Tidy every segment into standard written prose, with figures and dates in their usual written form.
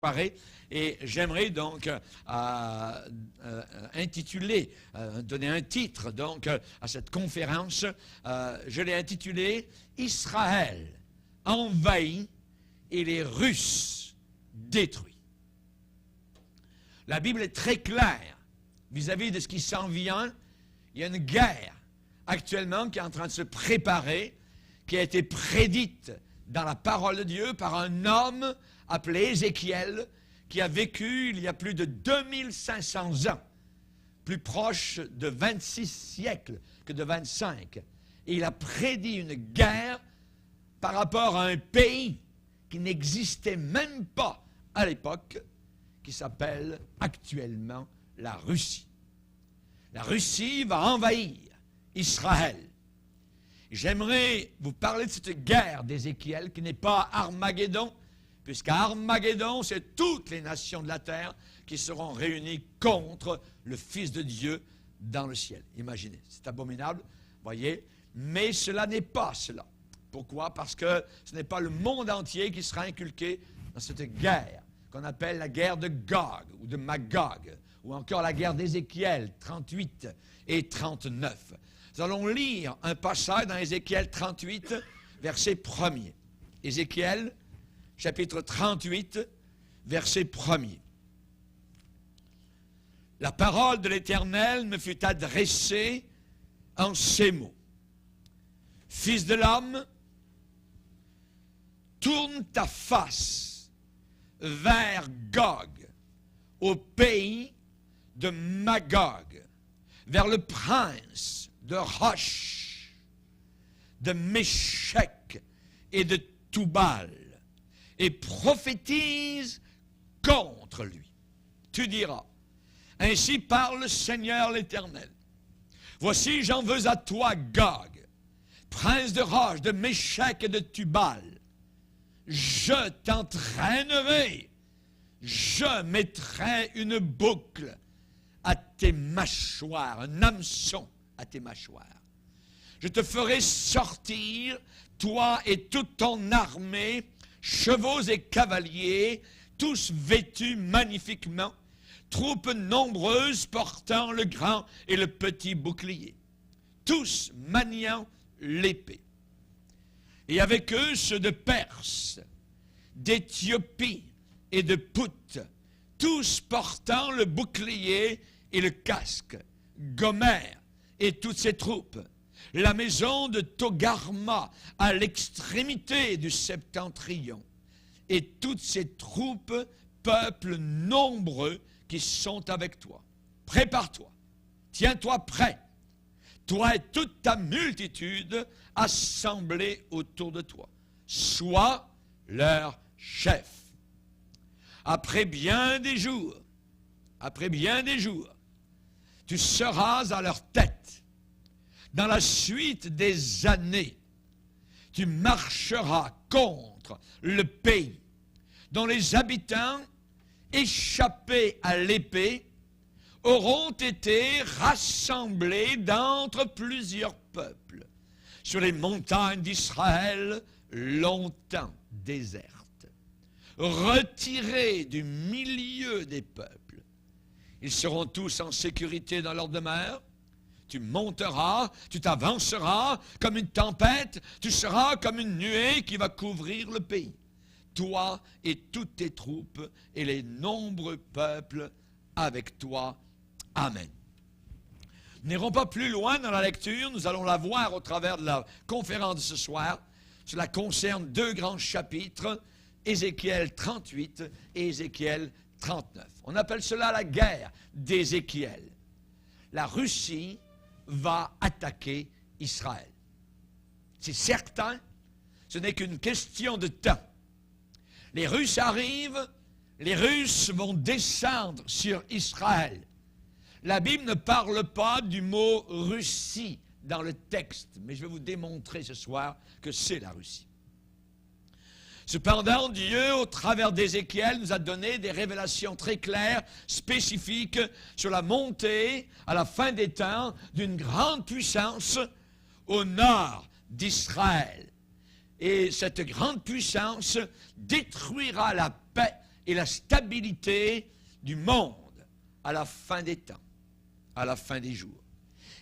préparé et j'aimerais donc intituler, donner un titre donc à cette conférence. Je l'ai intitulé « Israël envahi et les Russes détruits ». La Bible est très claire vis-à-vis de ce qui s'en vient. Il y a une guerre actuellement qui est en train de se préparer, qui a été prédite dans la parole de Dieu par un homme appelé Ézéchiel, qui a vécu il y a plus de 2500 ans, plus proche de 26 siècles que de 25. Et il a prédit une guerre par rapport à un pays qui n'existait même pas à l'époque, qui s'appelle actuellement la Russie. La Russie va envahir Israël. J'aimerais vous parler de cette guerre d'Ézéchiel qui n'est pas Armageddon, puisqu'à Armageddon, c'est toutes les nations de la terre qui seront réunies contre le Fils de Dieu dans le ciel. Imaginez, c'est abominable, voyez, mais cela n'est pas cela. Pourquoi? Parce que ce n'est pas le monde entier qui sera inculqué dans cette guerre qu'on appelle la guerre de Gog ou de Magog, ou encore la guerre d'Ézéchiel 38 et 39. Nous allons lire un passage dans Ézéchiel 38, verset 1er. Ézéchiel, chapitre 38, verset 1er. La parole de l'Éternel me fut adressée en ces mots. Fils de l'homme, tourne ta face vers Gog, au pays de Magog, vers le prince de Rosh, de Méchec et de Toubal, et prophétise contre lui. Tu diras, ainsi parle le Seigneur l'Éternel. Voici, j'en veux à toi, Gog, prince de Rosh, de Méchec et de Tubal. Je t'entraînerai, je mettrai une boucle à tes mâchoires, un hameçon à tes mâchoires. Je te ferai sortir, toi et toute ton armée, chevaux et cavaliers, tous vêtus magnifiquement, troupes nombreuses portant le grand et le petit bouclier, tous maniant l'épée. Et avec eux ceux de Perse, d'Éthiopie et de Pout, tous portant le bouclier et le casque, Gomer et toutes ses troupes, la maison de Togarma à l'extrémité du septentrion, et toutes ces troupes, peuples nombreux qui sont avec toi. Prépare-toi, tiens-toi prêt, toi et toute ta multitude assemblée autour de toi. Sois leur chef. Après bien des jours, tu seras à leur tête. Dans la suite des années, tu marcheras contre le pays dont les habitants, échappés à l'épée, auront été rassemblés d'entre plusieurs peuples sur les montagnes d'Israël longtemps désertes, retirés du milieu des peuples. Ils seront tous en sécurité dans leur demeure. Tu monteras, tu t'avanceras comme une tempête, tu seras comme une nuée qui va couvrir le pays. Toi et toutes tes troupes et les nombreux peuples avec toi. Amen. Nous n'irons pas plus loin dans la lecture, nous allons la voir au travers de la conférence de ce soir. Cela concerne deux grands chapitres, Ézéchiel 38 et Ézéchiel 39. On appelle cela la guerre d'Ézéchiel. La Russie va attaquer Israël. C'est certain, ce n'est qu'une question de temps. Les Russes arrivent, les Russes vont descendre sur Israël. La Bible ne parle pas du mot Russie dans le texte, mais je vais vous démontrer ce soir que c'est la Russie. Cependant, Dieu, au travers d'Ézéchiel, nous a donné des révélations très claires, spécifiques, sur la montée, à la fin des temps, d'une grande puissance au nord d'Israël. Et cette grande puissance détruira la paix et la stabilité du monde à la fin des temps, à la fin des jours.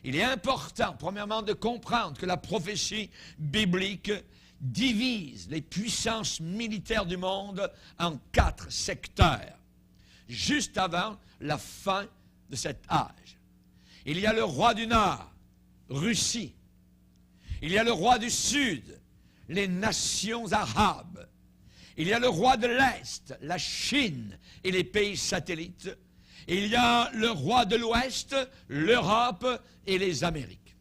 Il est important, premièrement, de comprendre que la prophétie biblique divise les puissances militaires du monde en 4 secteurs, juste avant la fin de cet âge. Il y a le roi du Nord, Russie. Il y a le roi du Sud, les nations arabes. Il y a le roi de l'Est, la Chine et les pays satellites. Il y a le roi de l'Ouest, l'Europe et les Amériques.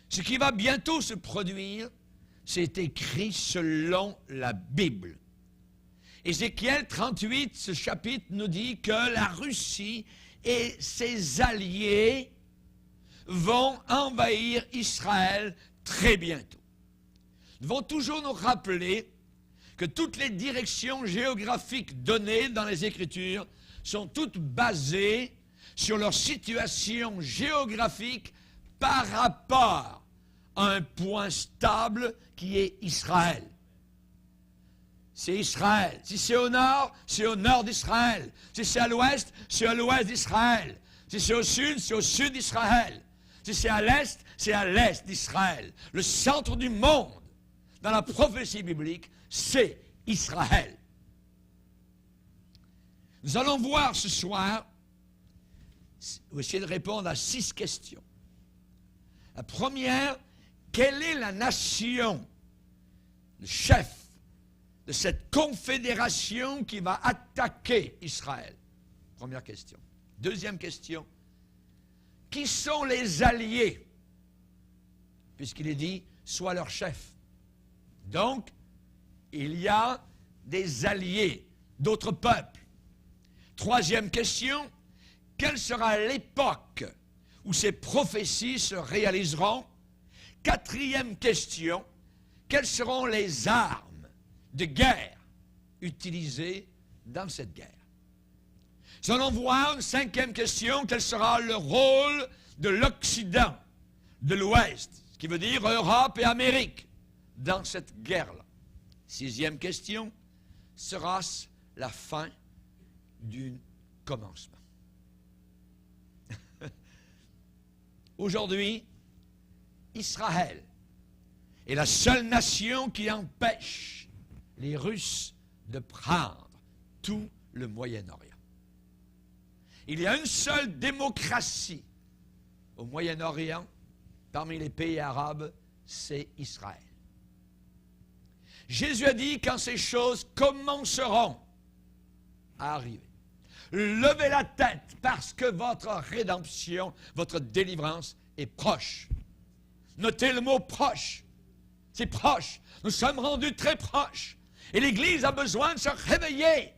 Ce qui va bientôt se produire, c'est écrit selon la Bible. Ézéchiel 38, ce chapitre nous dit que la Russie et ses alliés vont envahir Israël très bientôt. Nous devons toujours nous rappeler que toutes les directions géographiques données dans les Écritures sont toutes basées sur leur situation géographique par rapport à un point stable qui est Israël. C'est Israël. Si c'est au nord d'Israël. Si c'est à l'ouest d'Israël. Si c'est au sud d'Israël. Si c'est à l'est d'Israël. Le centre du monde, dans la prophétie biblique, c'est Israël. Nous allons voir ce soir, ou essayer de répondre à 6 questions. La première, quelle est la nation, le chef de cette confédération qui va attaquer Israël? Première question. Deuxième question, qui sont les alliés? Puisqu'il est dit, sois leur chef. Donc, il y a des alliés d'autres peuples. Troisième question, quelle sera l'époque où ces prophéties se réaliseront? Quatrième question, quelles seront les armes de guerre utilisées dans cette guerre? Nous allons voir une 5e question, quel sera le rôle de l'Occident, de l'Ouest, ce qui veut dire Europe et Amérique, dans cette guerre-là. 6e question, sera-ce la fin du commencement? Aujourd'hui, Israël est la seule nation qui empêche les Russes de prendre tout le Moyen-Orient. Il y a une seule démocratie au Moyen-Orient, parmi les pays arabes, c'est Israël. Jésus a dit, quand ces choses commenceront à arriver, levez la tête parce que votre rédemption, votre délivrance est proche. Notez le mot proche. C'est proche. Nous sommes rendus très proches. Et l'Église a besoin de se réveiller.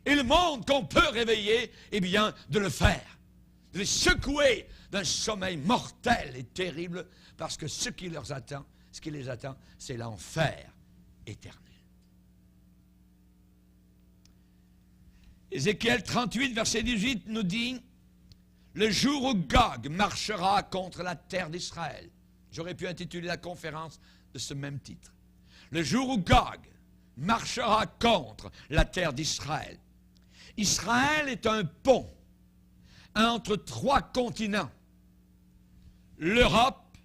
Et le monde qu'on peut réveiller, eh bien, de le faire. De les secouer d'un sommeil mortel et terrible, parce que ce qui les attend, c'est l'enfer éternel. Ézéchiel 38, verset 18 nous dit, « Le jour où Gog marchera contre la terre d'Israël. » J'aurais pu intituler la conférence de ce même titre. « Le jour où Gog marchera contre la terre d'Israël. » Israël est un pont entre 3 continents, l'Europe,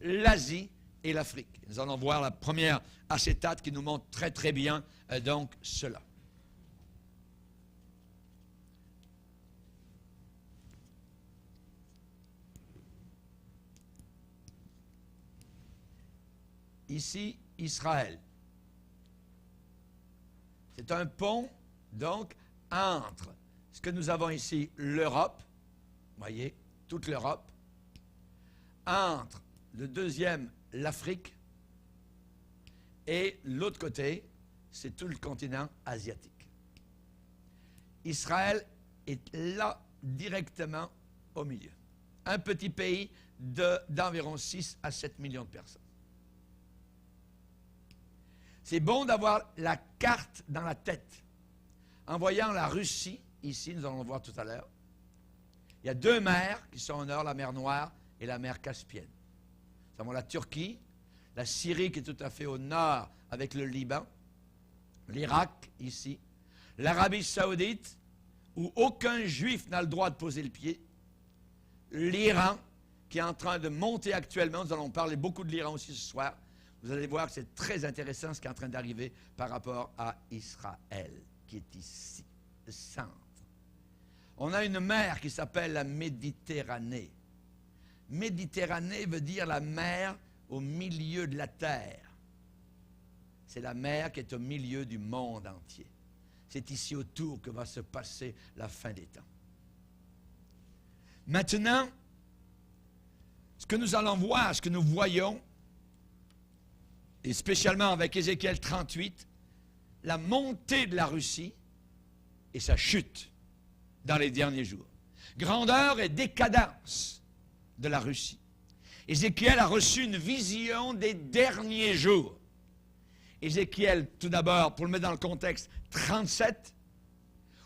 l'Asie et l'Afrique. Nous allons voir la première acétate qui nous montre très très bien donc cela. Ici, Israël. C'est un pont, donc, entre ce que nous avons ici, l'Europe, voyez, toute l'Europe, entre le deuxième, l'Afrique, et l'autre côté, c'est tout le continent asiatique. Israël est là, directement au milieu. Un petit pays d'environ 6 à 7 millions de personnes. C'est bon d'avoir la carte dans la tête. En voyant la Russie, ici, nous allons le voir tout à l'heure, il y a 2 mers qui sont au nord, la mer Noire et la mer Caspienne. Nous avons la Turquie, la Syrie qui est tout à fait au nord avec le Liban, l'Irak, ici, l'Arabie Saoudite, où aucun juif n'a le droit de poser le pied, l'Iran, qui est en train de monter actuellement. Nous allons parler beaucoup de l'Iran aussi ce soir. Vous allez voir que c'est très intéressant ce qui est en train d'arriver par rapport à Israël, qui est ici, le centre. On a une mer qui s'appelle la Méditerranée. Méditerranée veut dire la mer au milieu de la terre. C'est la mer qui est au milieu du monde entier. C'est ici autour que va se passer la fin des temps. Maintenant, ce que nous allons voir, ce que nous voyons, et spécialement avec Ézéchiel 38, la montée de la Russie et sa chute dans les derniers jours. Grandeur et décadence de la Russie. Ézéchiel a reçu une vision des derniers jours. Ézéchiel, tout d'abord, pour le mettre dans le contexte, 37,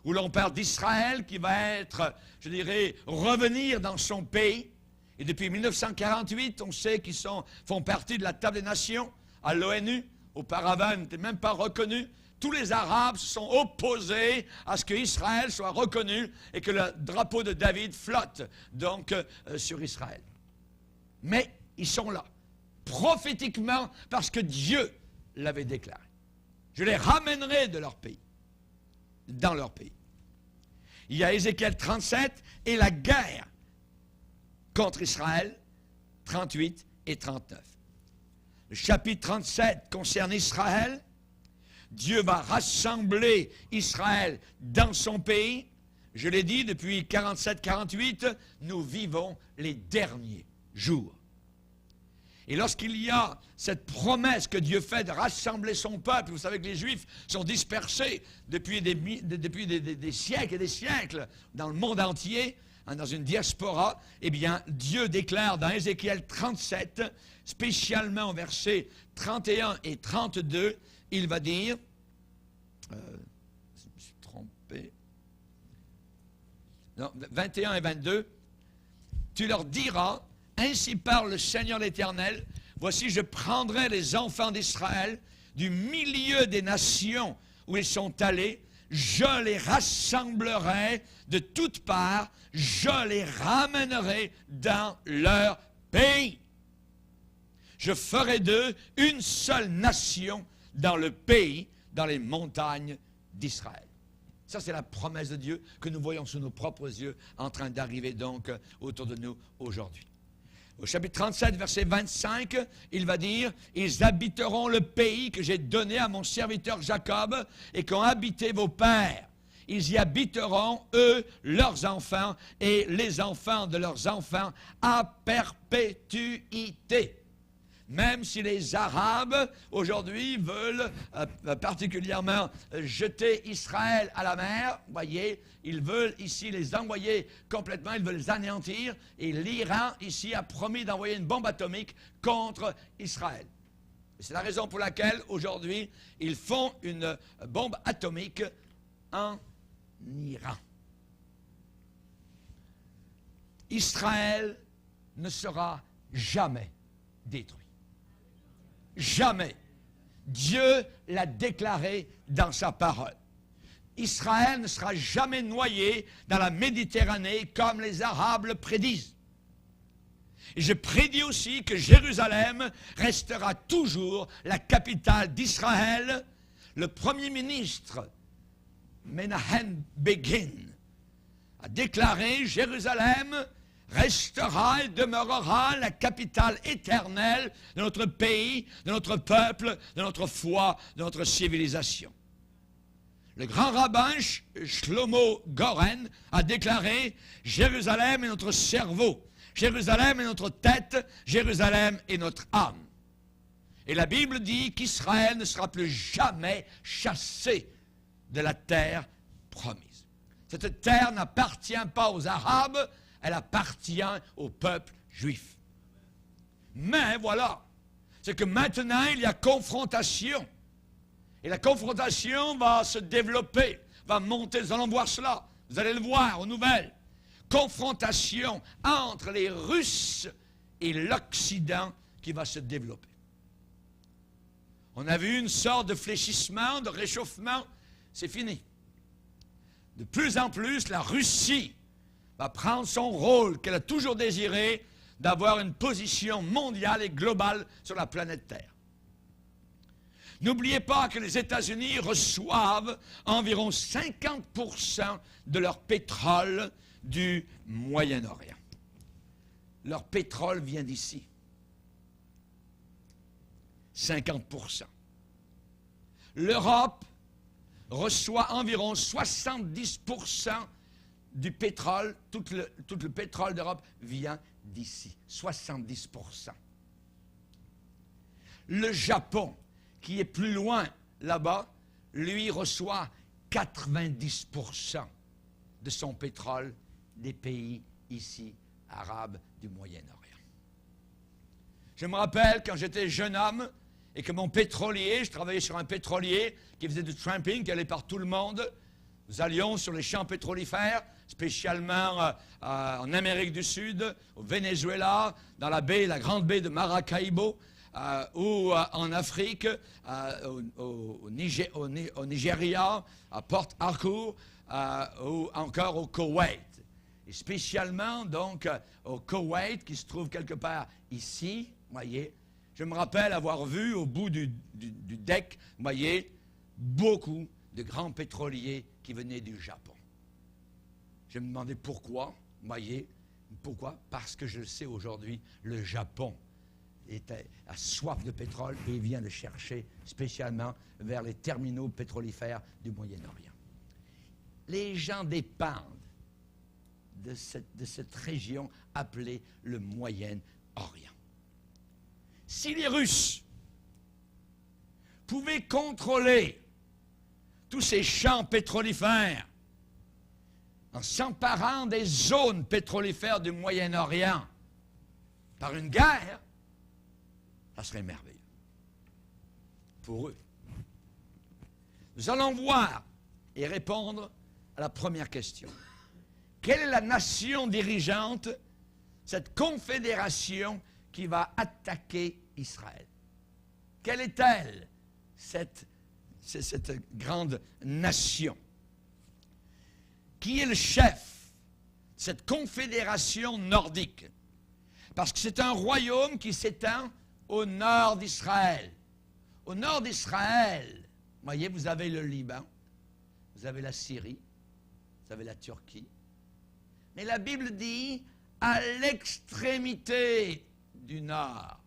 où l'on parle d'Israël qui va être, je dirais, revenir dans son pays. Et depuis 1948, on sait qu'ils font partie de la table des nations à l'ONU. Auparavant, ils n'étaient même pas reconnus. Tous les Arabes se sont opposés à ce qu'Israël soit reconnu et que le drapeau de David flotte donc sur Israël. Mais ils sont là, prophétiquement, parce que Dieu l'avait déclaré. Je les ramènerai de leur pays, dans leur pays. Il y a Ézéchiel 37 et la guerre contre Israël, 38 et 39. Le chapitre 37 concerne Israël. Dieu va rassembler Israël dans son pays. Je l'ai dit, depuis 47-48, nous vivons les derniers jours. Et lorsqu'il y a cette promesse que Dieu fait de rassembler son peuple, vous savez que les Juifs sont dispersés depuis des siècles et des siècles dans le monde entier, dans une diaspora, eh bien, Dieu déclare dans Ézéchiel 37, spécialement au verset 31 et 32, il va dire, je me suis trompé, non, 21 et 22, tu leur diras, ainsi parle le Seigneur l'Éternel, voici je prendrai les enfants d'Israël du milieu des nations où ils sont allés, je les rassemblerai de toutes parts, je les ramènerai dans leur pays. Je ferai d'eux une seule nation dans le pays, dans les montagnes d'Israël. Ça, c'est la promesse de Dieu que nous voyons sous nos propres yeux en train d'arriver donc autour de nous aujourd'hui. Au chapitre 37, verset 25, il va dire « Ils habiteront le pays que j'ai donné à mon serviteur Jacob et qu'ont habité vos pères. Ils y habiteront, eux, leurs enfants et les enfants de leurs enfants à perpétuité. » Même si les Arabes, aujourd'hui, veulent particulièrement jeter Israël à la mer, voyez, ils veulent ici les envoyer complètement, ils veulent les anéantir, et l'Iran, ici, a promis d'envoyer une bombe atomique contre Israël. C'est la raison pour laquelle, aujourd'hui, ils font une bombe atomique en Iran. Israël ne sera jamais détruit. Jamais. Dieu l'a déclaré dans sa parole. Israël ne sera jamais noyé dans la Méditerranée comme les Arabes le prédisent. Et je prédis aussi que Jérusalem restera toujours la capitale d'Israël. Le premier ministre Menahem Begin a déclaré Jérusalem restera et demeurera la capitale éternelle de notre pays, de notre peuple, de notre foi, de notre civilisation. Le grand rabbin Shlomo Goren a déclaré Jérusalem est notre cerveau, Jérusalem est notre tête, Jérusalem est notre âme. Et la Bible dit qu'Israël ne sera plus jamais chassé de la terre promise. Cette terre n'appartient pas aux Arabes, elle appartient au peuple juif. Mais voilà, c'est que maintenant il y a confrontation. Et la confrontation va se développer, va monter, nous allons voir cela. Vous allez le voir aux nouvelles. Confrontation entre les Russes et l'Occident qui va se développer. On a vu une sorte de fléchissement, de réchauffement. C'est fini. De plus en plus, la Russie va prendre son rôle qu'elle a toujours désiré, d'avoir une position mondiale et globale sur la planète Terre. N'oubliez pas que les États-Unis reçoivent environ 50% de leur pétrole du Moyen-Orient. Leur pétrole vient d'ici. 50%. L'Europe reçoit environ 70% du pétrole, tout le pétrole d'Europe vient d'ici. 70%. Le Japon, qui est plus loin là-bas, lui reçoit 90% de son pétrole des pays ici, arabes du Moyen-Orient. Je me rappelle quand j'étais jeune homme et que mon pétrolier, je travaillais sur un pétrolier qui faisait du tramping, qui allait par tout le monde. Nous allions sur les champs pétrolifères, spécialement en Amérique du Sud, au Venezuela, dans la baie, la grande baie de Maracaibo, ou en Afrique, au Nigeria, à Port Harcourt, ou encore au Koweït. Et spécialement, donc, au Koweït, qui se trouve quelque part ici, voyez. Je me rappelle avoir vu au bout du deck, voyez, beaucoup de grands pétroliers qui venaient du Japon. Je me demandais pourquoi, voyez, pourquoi? Parce que je le sais aujourd'hui, le Japon a soif de pétrole et il vient le chercher spécialement vers les terminaux pétrolifères du Moyen-Orient. Les gens dépendent de cette région appelée le Moyen-Orient. Si les Russes pouvaient contrôler tous ces champs pétrolifères en s'emparant des zones pétrolifères du Moyen-Orient par une guerre, ça serait merveilleux pour eux. Nous allons voir et répondre à la première question. Quelle est la nation dirigeante, cette confédération qui va attaquer Israël? Quelle est-elle, cette grande nation? Qui est le chef de cette confédération nordique? Parce que c'est un royaume qui s'étend au nord d'Israël. Au nord d'Israël, voyez, vous avez le Liban, vous avez la Syrie, vous avez la Turquie. Mais la Bible dit à l'extrémité du nord.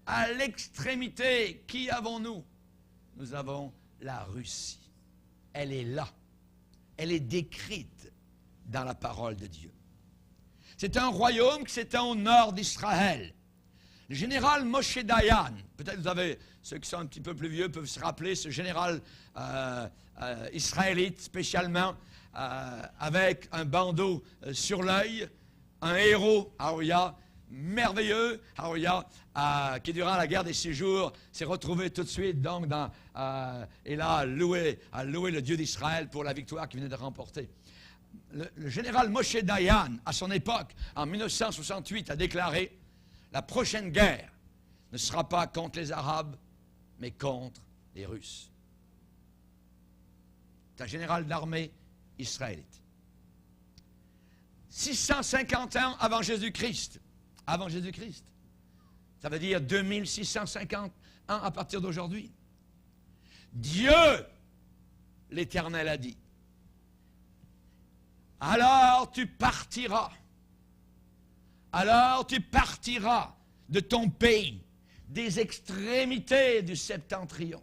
À l'extrémité, qui avons-nous? Nous avons la Russie. Elle est là. Elle est décrite dans la parole de Dieu. C'est un royaume qui s'étend au nord d'Israël. Le général Moshe Dayan, peut-être vous avez, ceux qui sont un petit peu plus vieux peuvent se rappeler ce général israélite spécialement, avec un bandeau sur l'œil, un héros, Haouya, merveilleux, Haouya, qui durant la guerre des 6 jours s'est retrouvé tout de suite donc et là a loué le Dieu d'Israël pour la victoire qu'il venait de remporter. Le général Moshe Dayan, à son époque, en 1968, a déclaré: la prochaine guerre ne sera pas contre les Arabes, mais contre les Russes. C'est un général d'armée israélite. 650 ans avant Jésus-Christ, ça veut dire 2650 ans à partir d'aujourd'hui, Dieu, l'Éternel, a dit: alors tu partiras de ton pays, des extrémités du septentrion.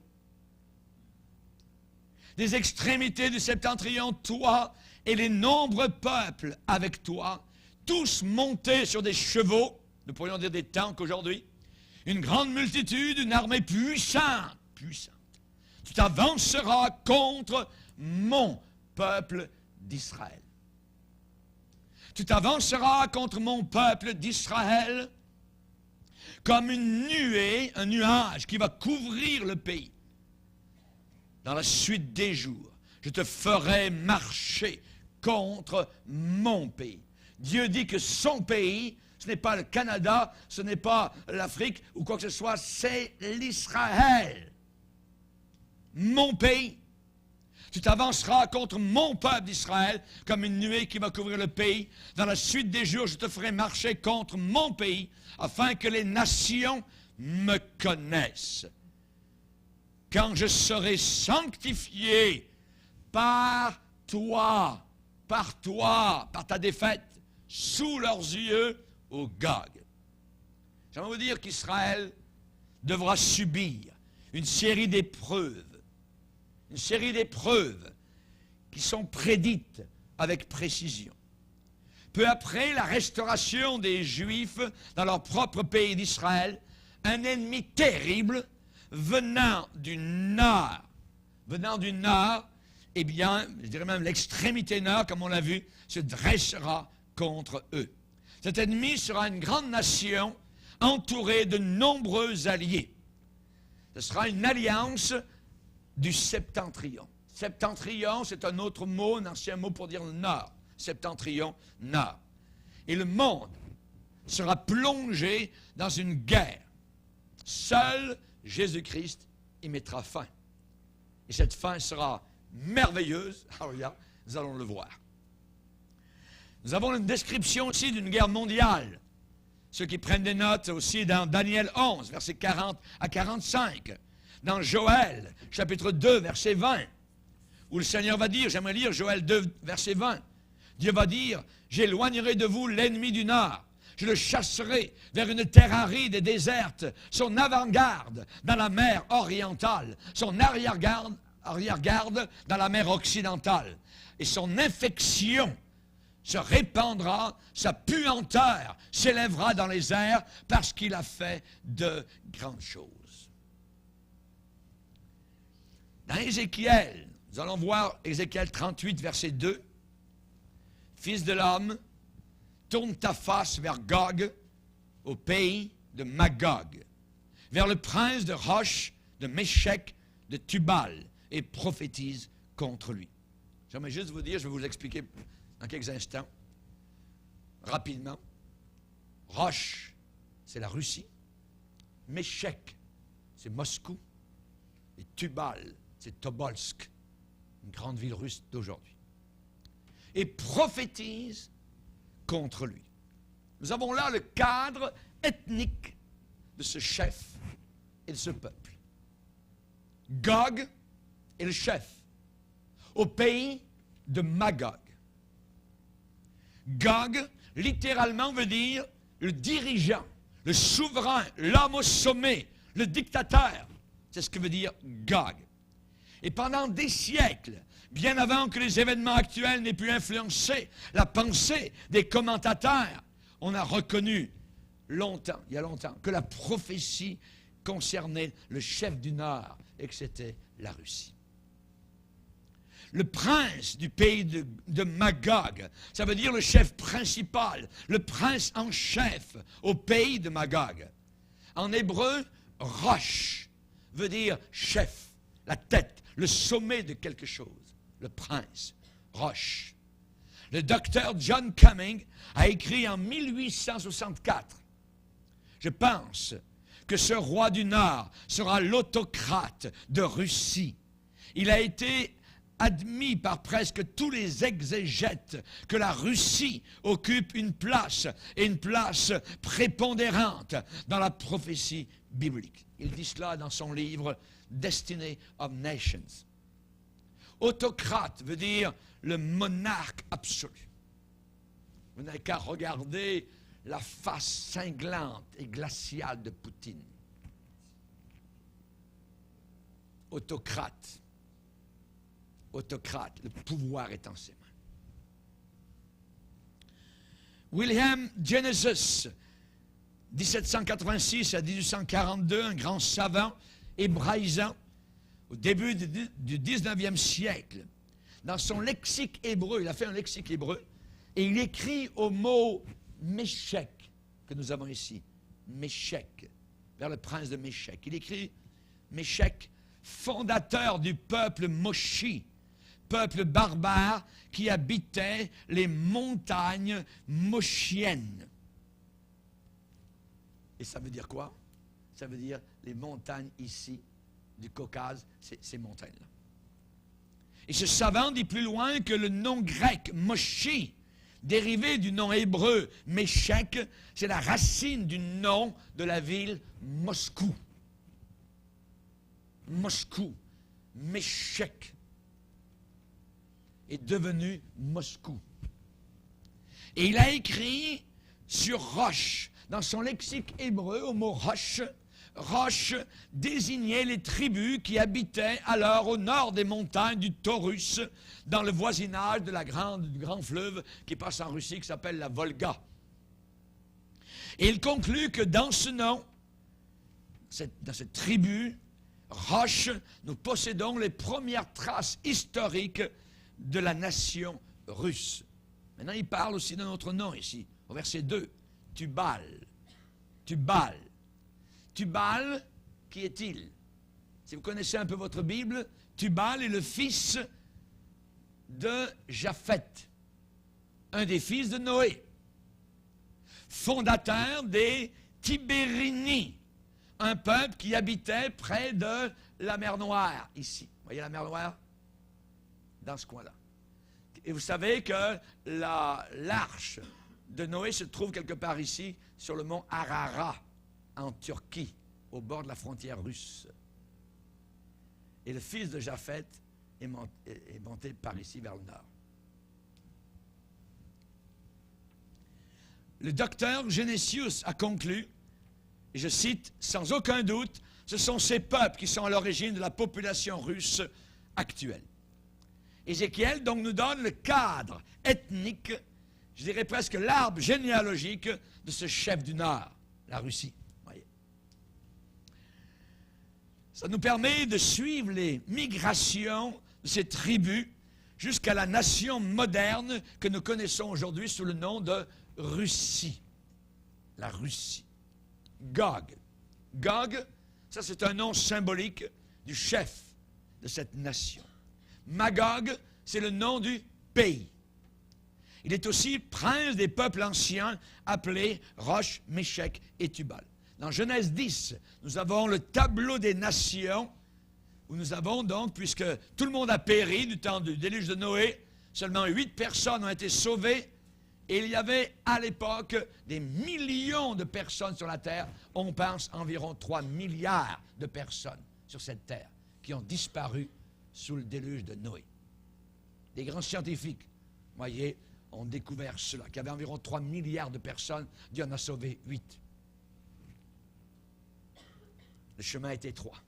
Des extrémités du septentrion, toi et les nombreux peuples avec toi, tous montés sur des chevaux, nous pourrions dire des tanks aujourd'hui, une grande multitude, une armée puissante. Tu t'avanceras contre mon peuple d'Israël. Tu t'avanceras contre mon peuple d'Israël comme une nuée, un nuage qui va couvrir le pays. Dans la suite des jours, je te ferai marcher contre mon pays. Dieu dit que son pays ce n'est pas le Canada, ce n'est pas l'Afrique ou quoi que ce soit, c'est l'Israël. Mon pays. Tu t'avanceras contre mon peuple d'Israël comme une nuée qui va couvrir le pays. Dans la suite des jours, je te ferai marcher contre mon pays afin que les nations me connaissent. Quand je serai sanctifié par toi, par ta défaite, sous leurs yeux, au Gog. J'aimerais vous dire qu'Israël devra subir une série d'épreuves qui sont prédites avec précision. Peu après la restauration des Juifs dans leur propre pays d'Israël, un ennemi terrible venant du nord, eh bien, je dirais même l'extrémité nord, comme on l'a vu, se dressera contre eux. Cet ennemi sera une grande nation entourée de nombreux alliés. Ce sera une alliance du septentrion. Septentrion, c'est un autre mot, un ancien mot pour dire le nord. Septentrion, nord. Et le monde sera plongé dans une guerre. Seul Jésus-Christ y mettra fin. Et cette fin sera merveilleuse. Alléluia, nous allons le voir. Nous avons une description aussi d'une guerre mondiale. Ceux qui prennent des notes aussi dans Daniel 11, versets 40 à 45. Dans Joël, chapitre 2, verset 20, où le Seigneur va dire, j'aimerais lire Joël 2, verset 20, Dieu va dire, j'éloignerai de vous l'ennemi du nord, je le chasserai vers une terre aride et déserte, son avant-garde dans la mer orientale, son arrière-garde dans la mer occidentale, et son infection se répandra, sa puanteur s'élèvera dans les airs parce qu'il a fait de grandes choses. Dans Ézéchiel, nous allons voir Ézéchiel 38, verset 2. Fils de l'homme, tourne ta face vers Gog, au pays de Magog, vers le prince de Rosh, de Méshek, de Tubal, et prophétise contre lui. J'aimerais juste vous dire, je vais vous l'expliquer dans quelques instants, rapidement. Rosh, c'est la Russie. Méshek, c'est Moscou. Et Tubal, c'est Tobolsk, une grande ville russe d'aujourd'hui. Et prophétise contre lui. Nous avons là le cadre ethnique de ce chef et de ce peuple. Gog est le chef au pays de Magog. Gog, littéralement, veut dire le dirigeant, le souverain, l'homme au sommet, le dictateur. C'est ce que veut dire Gog. Et pendant des siècles, bien avant que les événements actuels n'aient pu influencer la pensée des commentateurs, on a reconnu longtemps, il y a longtemps, que la prophétie concernait le chef du Nord et que c'était la Russie. Le prince du pays de Magog, ça veut dire le chef principal, le prince en chef au pays de Magog. En hébreu, Rosh veut dire chef, la tête, le sommet de quelque chose, le prince, Rosh. Le docteur John Cumming a écrit en 1864, je pense que ce roi du Nord sera l'autocrate de Russie. Il a été admis par presque tous les exégètes que la Russie occupe une place, et une place prépondérante dans la prophétie biblique. Il dit cela dans son livre « Destiny of Nations ». Autocrate veut dire le monarque absolu. Vous n'avez qu'à regarder la face cinglante et glaciale de Poutine. Autocrate. Autocrate, le pouvoir est en ses mains. William Genesis, 1786 à 1842, un grand savant hébraïsant, au début du 19e siècle, dans son lexique hébreu, il a fait un lexique hébreu, et il écrit au mot Méshek, que nous avons ici, Méshek, vers le prince de Méshek. Il écrit Méshek, fondateur du peuple Moshi, peuple barbare qui habitait les montagnes moschiennes. Et ça veut dire quoi? Ça veut dire les montagnes ici, du Caucase, ces montagnes-là. Et ce savant dit plus loin que le nom grec, Moshi, dérivé du nom hébreu, Méchec, c'est la racine du nom de la ville Moscou. Moscou, Méchec, est devenu Moscou. Et il a écrit sur roche, dans son lexique hébreu, au mot roche. Roche désignait les tribus qui habitaient alors au nord des montagnes du Taurus, dans le voisinage de du grand fleuve qui passe en Russie, qui s'appelle la Volga. Et il conclut que dans ce nom, dans cette tribu, Roche, nous possédons les premières traces historiques de la nation russe. Maintenant, il parle aussi d'un autre nom ici, au verset 2, Tubal. Tubal. Tubal, qui est-il? Si vous connaissez un peu votre Bible, Tubal est le fils de Japheth, un des fils de Noé, fondateur des Tibérinies, un peuple qui habitait près de la mer Noire, ici. Vous voyez la mer Noire? Dans ce coin-là. Et vous savez que l'arche de Noé se trouve quelque part ici, sur le mont Ararat, en Turquie, au bord de la frontière russe. Et le fils de Japheth est monté par ici vers le nord. Le docteur Genesius a conclu, et je cite, « Sans aucun doute, ce sont ces peuples qui sont à l'origine de la population russe actuelle. » Ézéchiel donc nous donne le cadre ethnique, je dirais presque l'arbre généalogique de ce chef du Nord, la Russie. Voyez. Ça nous permet de suivre les migrations de ces tribus jusqu'à la nation moderne que nous connaissons aujourd'hui sous le nom de Russie. La Russie. Gog. Gog, ça c'est un nom symbolique du chef de cette nation. Magog, c'est le nom du pays. Il est aussi prince des peuples anciens appelés Roche, Méchec et Tubal. Dans Genèse 10, nous avons le tableau des nations, où nous avons donc, puisque tout le monde a péri du temps du déluge de Noé, seulement 8 personnes ont été sauvées, et il y avait à l'époque des millions de personnes sur la terre. On pense environ 3 milliards de personnes sur cette terre qui ont disparu sous le déluge de Noé. Des grands scientifiques, voyez, ont découvert cela, qu'il y avait environ 3 milliards de personnes, Dieu en a sauvé 8. Le chemin est étroit,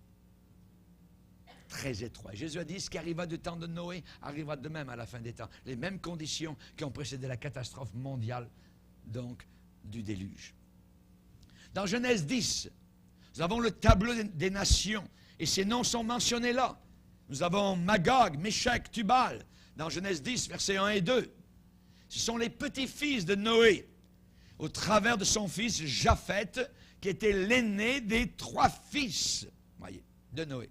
très étroit. Jésus a dit, ce qui arriva du temps de Noé arrivera de même à la fin des temps. Les mêmes conditions qui ont précédé la catastrophe mondiale, donc, du déluge. Dans Genèse 10, nous avons le tableau des nations, et ces noms sont mentionnés là. Nous avons Magog, Méchec, Tubal, dans Genèse 10, versets 1 et 2. Ce sont les petits-fils de Noé, au travers de son fils Japheth, qui était l'aîné des 3 fils, voyez, de Noé.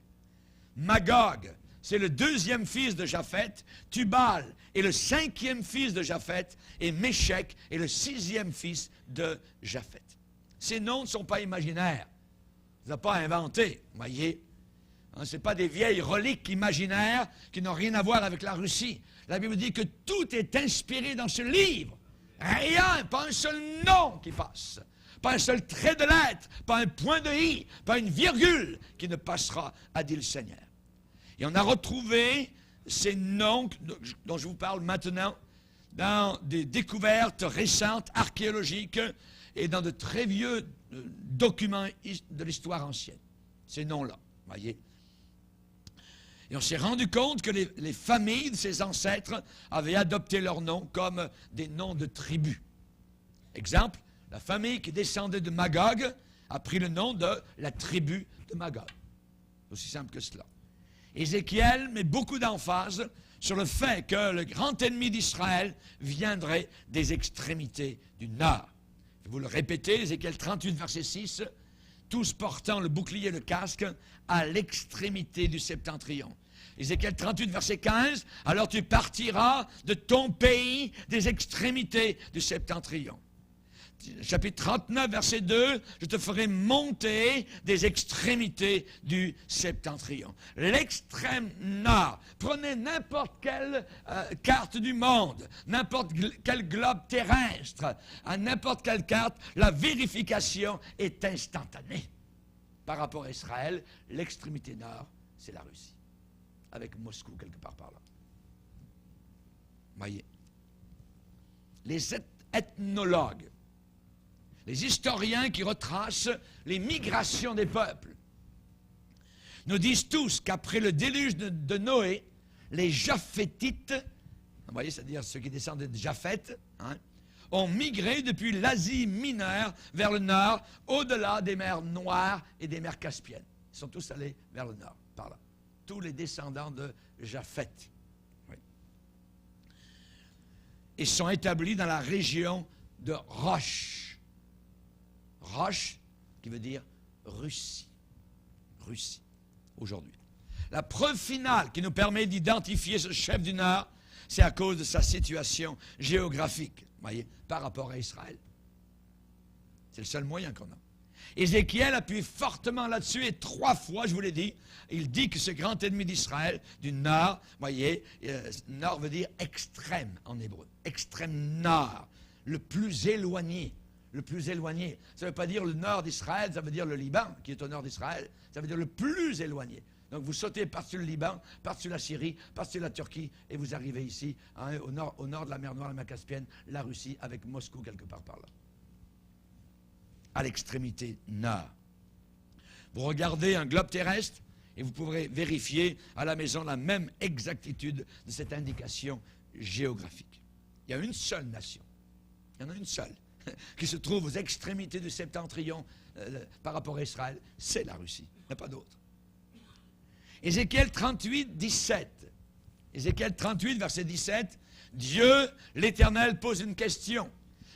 Magog, c'est le 2e fils de Japheth, Tubal est le 5e fils de Japheth, et Méchec est le 6e fils de Japheth. Ces noms ne sont pas imaginaires. On ne les a pas inventés, voyez. Ce n'est pas des vieilles reliques imaginaires qui n'ont rien à voir avec la Russie. La Bible dit que tout est inspiré dans ce livre. Rien, pas un seul nom qui passe. Pas un seul trait de lettre, pas un point de i, pas une virgule qui ne passera, a dit le Seigneur. Et on a retrouvé ces noms dont je vous parle maintenant dans des découvertes récentes, archéologiques, et dans de très vieux documents de l'histoire ancienne. Ces noms-là, voyez. Et on s'est rendu compte que les familles de ses ancêtres avaient adopté leurs noms comme des noms de tribus. Exemple, la famille qui descendait de Magog a pris le nom de la tribu de Magog. C'est aussi simple que cela. Ézéchiel met beaucoup d'emphase sur le fait que le grand ennemi d'Israël viendrait des extrémités du nord. Vous le répétez, Ézéchiel 38, verset 6, tous portant le bouclier et le casque à l'extrémité du septentrion. Ézéchiel 38, verset 15, alors tu partiras de ton pays des extrémités du septentrion. chapitre 39, verset 2, je te ferai monter des extrémités du septentrion. L'extrême nord. Prenez n'importe quelle carte du monde, n'importe quel globe terrestre, à n'importe quelle carte, la vérification est instantanée. Par rapport à Israël, l'extrémité nord, c'est la Russie, avec Moscou quelque part par là. Voyez. Les ethnologues, les historiens qui retracent les migrations des peuples, nous disent tous qu'après le déluge de Noé, les Japhétites, vous voyez, c'est-à-dire ceux qui descendent de Japheth, ont migré depuis l'Asie mineure vers le nord, au-delà des mers Noires et des mers Caspiennes. Ils sont tous allés vers le nord, par là. Tous les descendants de Japheth. Oui. Ils sont établis dans la région de Rosh. Rosh, qui veut dire Russie. Russie, aujourd'hui. La preuve finale qui nous permet d'identifier ce chef du Nord, c'est à cause de sa situation géographique, voyez, par rapport à Israël. C'est le seul moyen qu'on a. Ézéchiel appuie fortement là-dessus et 3 fois, je vous l'ai dit, il dit que ce grand ennemi d'Israël, du Nord, voyez, Nord veut dire extrême en hébreu, extrême Nord, le plus éloigné. Le plus éloigné. Ça ne veut pas dire le nord d'Israël, ça veut dire le Liban, qui est au nord d'Israël. Ça veut dire le plus éloigné. Donc vous sautez par-dessus le Liban, par-dessus la Syrie, par-dessus la Turquie, et vous arrivez ici, au nord de la mer Noire, la mer Caspienne, la Russie, avec Moscou quelque part par là. À l'extrémité nord. Vous regardez un globe terrestre, et vous pourrez vérifier à la maison la même exactitude de cette indication géographique. Il y a une seule nation. Il y en a une seule qui se trouve aux extrémités du septentrion par rapport à Israël, c'est la Russie. Il n'y a pas d'autre. Ézéchiel 38, 17. Ézéchiel 38, verset 17. Dieu, l'Éternel, pose une question.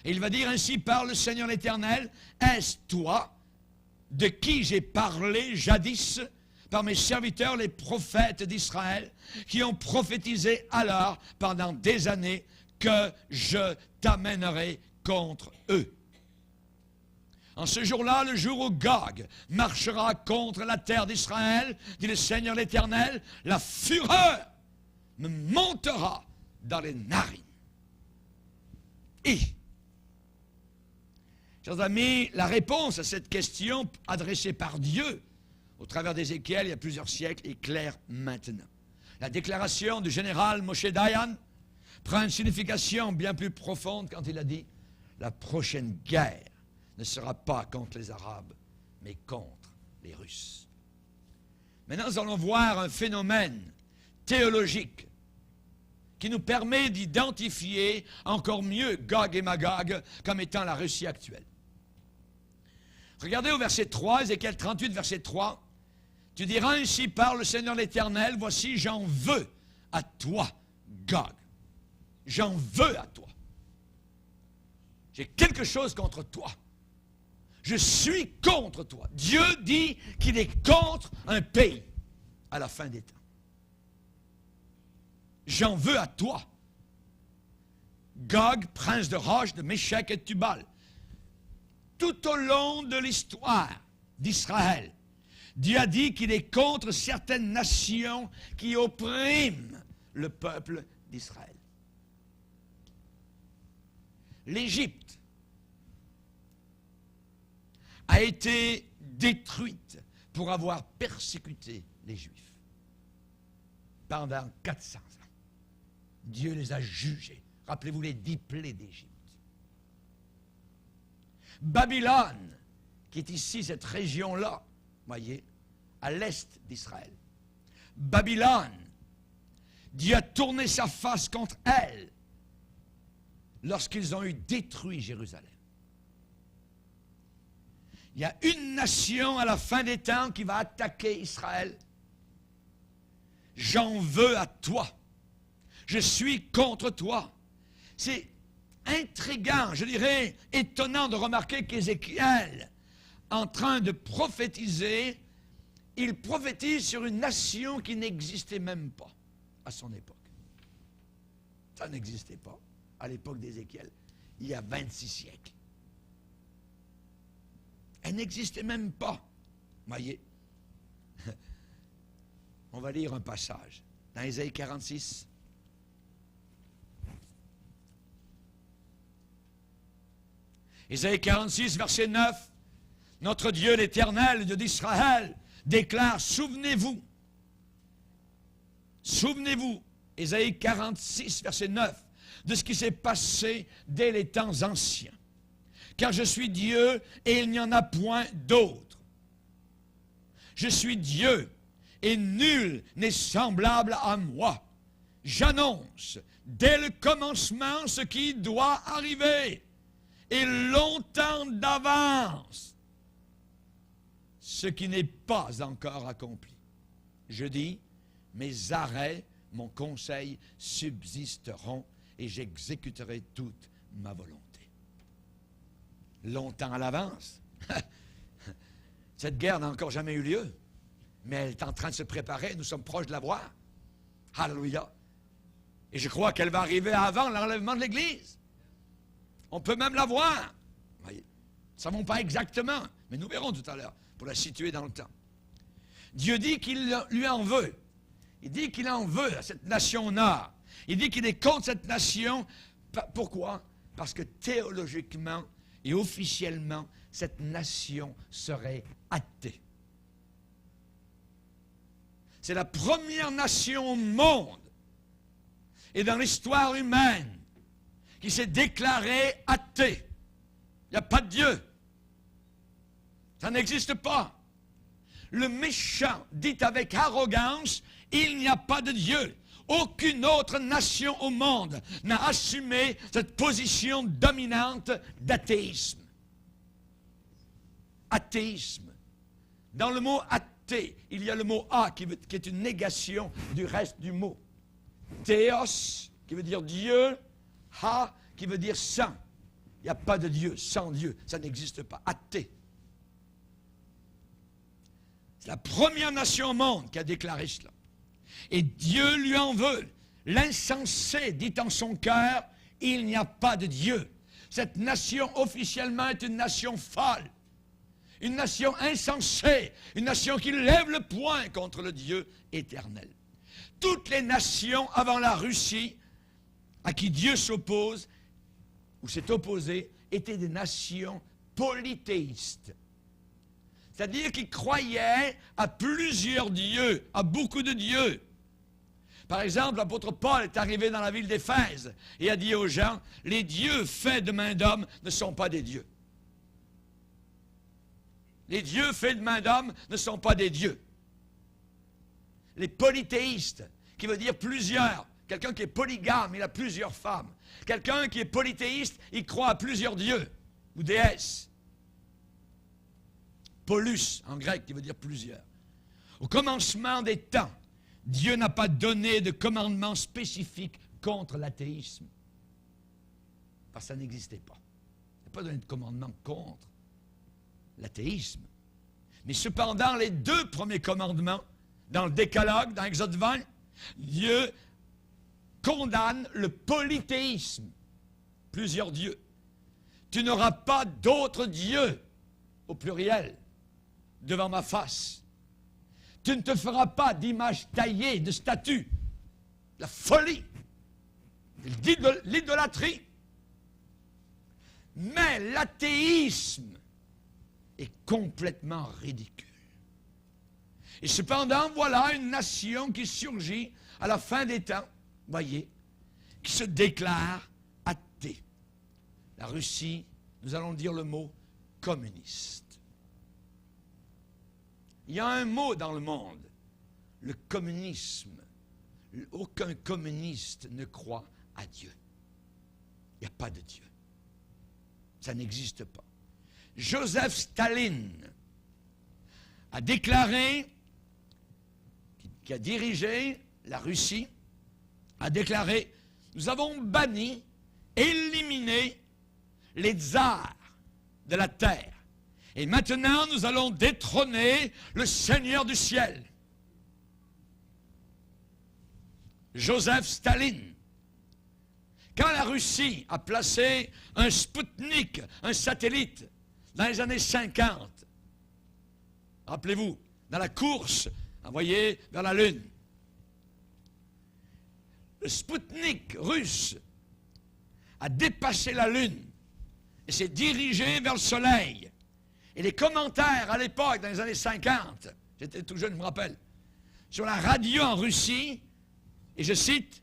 Et il va dire ainsi, parle le Seigneur l'Éternel, est-ce toi de qui j'ai parlé jadis par mes serviteurs les prophètes d'Israël, qui ont prophétisé alors pendant des années que je t'amènerai contre eux. En ce jour-là, le jour où Gog marchera contre la terre d'Israël, dit le Seigneur l'Éternel, la fureur me montera dans les narines. Et, chers amis, la réponse à cette question adressée par Dieu au travers d'Ézéchiel il y a plusieurs siècles est claire maintenant. La déclaration du général Moshe Dayan prend une signification bien plus profonde quand il a dit la prochaine guerre ne sera pas contre les Arabes, mais contre les Russes. Maintenant, nous allons voir un phénomène théologique qui nous permet d'identifier encore mieux Gog et Magog comme étant la Russie actuelle. Regardez au verset 3, Ézéchiel 38, verset 3. Tu diras ainsi, parle le Seigneur l'Éternel, voici, j'en veux à toi, Gog. J'en veux à toi. J'ai quelque chose contre toi. Je suis contre toi. Dieu dit qu'il est contre un pays à la fin des temps. J'en veux à toi. Gog, prince de Roche, de Méshek et de Tubal. Tout au long de l'histoire d'Israël, Dieu a dit qu'il est contre certaines nations qui oppriment le peuple d'Israël. L'Égypte a été détruite pour avoir persécuté les Juifs pendant 400 ans. Dieu les a jugés. Rappelez-vous les 10 plaies d'Égypte. Babylone, qui est ici, cette région-là, voyez, à l'est d'Israël. Babylone, Dieu a tourné sa face contre elle lorsqu'ils ont eu détruit Jérusalem. Il y a une nation à la fin des temps qui va attaquer Israël. J'en veux à toi. Je suis contre toi. C'est intriguant, je dirais, étonnant de remarquer qu'Ézéchiel, en train de prophétiser, il prophétise sur une nation qui n'existait même pas à son époque. Ça n'existait pas à l'époque d'Ézéchiel, il y a 26 siècles. Elle n'existait même pas. Voyez. On va lire un passage dans Ésaïe 46. Ésaïe 46, verset 9. Notre Dieu, l'Éternel, le Dieu d'Israël, déclare, souvenez-vous. Souvenez-vous, Ésaïe 46, verset 9, de ce qui s'est passé dès les temps anciens. Car je suis Dieu et il n'y en a point d'autre. Je suis Dieu et nul n'est semblable à moi. J'annonce dès le commencement ce qui doit arriver et longtemps d'avance ce qui n'est pas encore accompli. Je dis, mes arrêts, mon conseil subsisteront et j'exécuterai toute ma volonté. Longtemps à l'avance. Cette guerre n'a encore jamais eu lieu, mais elle est en train de se préparer. Nous sommes proches de la voir. Alléluia. Et je crois qu'elle va arriver avant l'enlèvement de l'Église. On peut même la voir. Voyez. Nous ne savons pas exactement, mais nous verrons tout à l'heure pour la situer dans le temps. Dieu dit qu'il lui en veut. Il dit qu'il en veut à cette nation nord. Il dit qu'il est contre cette nation. Pourquoi? Parce que théologiquement et officiellement, cette nation serait athée. C'est la première nation au monde et dans l'histoire humaine qui s'est déclarée athée. Il n'y a pas de Dieu. Ça n'existe pas. Le méchant dit avec arrogance, il n'y a pas de Dieu. Aucune autre nation au monde n'a assumé cette position dominante d'athéisme. Athéisme. Dans le mot athée, il y a le mot a qui est une négation du reste du mot. Théos, qui veut dire Dieu, ha, qui veut dire sans. Il n'y a pas de Dieu sans Dieu. Ça n'existe pas. Athée. C'est la première nation au monde qui a déclaré cela. Et Dieu lui en veut. L'insensé dit en son cœur, il n'y a pas de Dieu. Cette nation officiellement est une nation folle. Une nation insensée. Une nation qui lève le poing contre le Dieu éternel. Toutes les nations avant la Russie, à qui Dieu s'oppose, ou s'est opposé, étaient des nations polythéistes. C'est-à-dire qu'ils croyaient à plusieurs dieux, à beaucoup de dieux. Par exemple, l'apôtre Paul est arrivé dans la ville d'Éphèse et a dit aux gens, les dieux faits de main d'homme ne sont pas des dieux. Les dieux faits de main d'homme ne sont pas des dieux. Les polythéistes, qui veut dire plusieurs, quelqu'un qui est polygame, il a plusieurs femmes. Quelqu'un qui est polythéiste, il croit à plusieurs dieux ou déesses. Polus, en grec, qui veut dire plusieurs. Au commencement des temps, Dieu n'a pas donné de commandement spécifique contre l'athéisme. Parce que ça n'existait pas. Il n'a pas donné de commandement contre l'athéisme. Mais cependant, les deux premiers commandements, dans le Décalogue, dans Exode 20, Dieu condamne le polythéisme. Plusieurs dieux. Tu n'auras pas d'autres dieux, au pluriel, devant ma face. Tu ne te feras pas d'image taillée, de statue. La folie. L'idolâtrie. Mais l'athéisme est complètement ridicule. Et cependant, voilà une nation qui surgit à la fin des temps, voyez, qui se déclare athée. La Russie, nous allons dire le mot communiste. Il y a un mot dans le monde, le communisme. Aucun communiste ne croit à Dieu. Il n'y a pas de Dieu. Ça n'existe pas. Joseph Staline a déclaré, qui a dirigé la Russie, a déclaré, nous avons banni, éliminé les tsars de la terre. Et maintenant, nous allons détrôner le Seigneur du ciel. Joseph Staline. Quand la Russie a placé un Spoutnik, un satellite, dans les années 50. Rappelez-vous, dans la course envoyée vers la Lune. Le Spoutnik russe a dépassé la Lune et s'est dirigé vers le Soleil. Et les commentaires à l'époque, dans les années 50, j'étais tout jeune, je me rappelle, sur la radio en Russie, et je cite,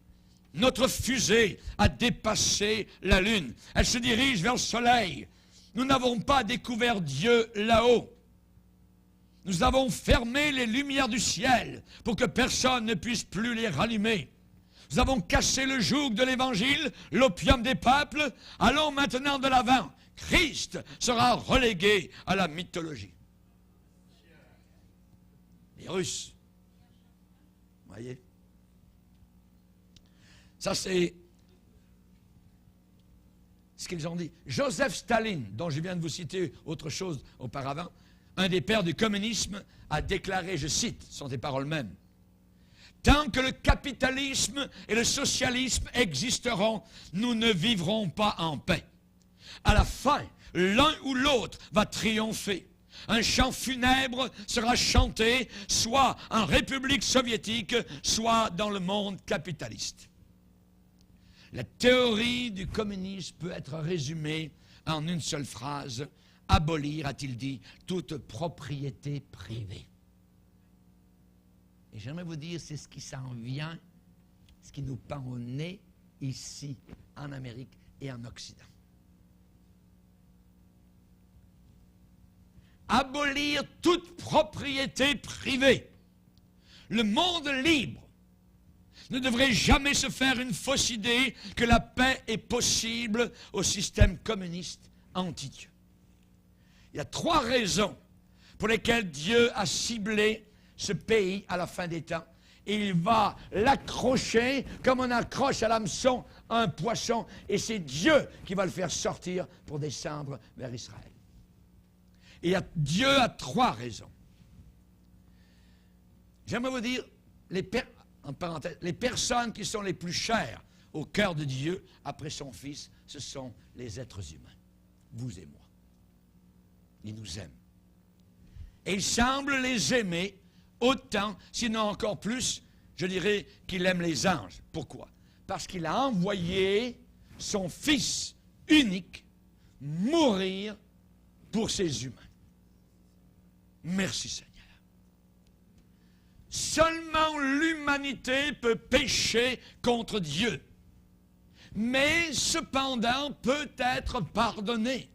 « Notre fusée a dépassé la Lune. Elle se dirige vers le Soleil. Nous n'avons pas découvert Dieu là-haut. Nous avons fermé les lumières du ciel pour que personne ne puisse plus les rallumer. Nous avons cassé le joug de l'Évangile, l'opium des peuples. Allons maintenant de l'avant. Christ sera relégué à la mythologie. » Les Russes. Vous voyez? Ça, c'est ce qu'ils ont dit. Joseph Staline, dont je viens de vous citer autre chose auparavant, un des pères du communisme, a déclaré, je cite, ce sont des paroles mêmes, « Tant que le capitalisme et le socialisme existeront, nous ne vivrons pas en paix. À la fin, l'un ou l'autre va triompher. Un chant funèbre sera chanté soit en République soviétique, soit dans le monde capitaliste. » La théorie du communisme peut être résumée en une seule phrase. Abolir, a-t-il dit, toute propriété privée. Et j'aimerais vous dire, c'est ce qui s'en vient, ce qui nous pend au nez ici, en Amérique et en Occident. Abolir toute propriété privée. Le monde libre ne devrait jamais se faire une fausse idée que la paix est possible au système communiste anti-Dieu. Il y a 3 raisons pour lesquelles Dieu a ciblé ce pays à la fin des temps. Et il va l'accrocher comme on accroche à l'hameçon un poisson. Et c'est Dieu qui va le faire sortir pour descendre vers Israël. Et Dieu a 3 raisons. J'aimerais vous dire, en parenthèse, les personnes qui sont les plus chères au cœur de Dieu, après son Fils, ce sont les êtres humains, vous et moi. Il nous aime. Et il semble les aimer autant, sinon encore plus, je dirais qu'il aime les anges. Pourquoi? Parce qu'il a envoyé son Fils unique mourir pour ces humains. Merci Seigneur. Seulement l'humanité peut pécher contre Dieu, mais cependant peut être pardonnée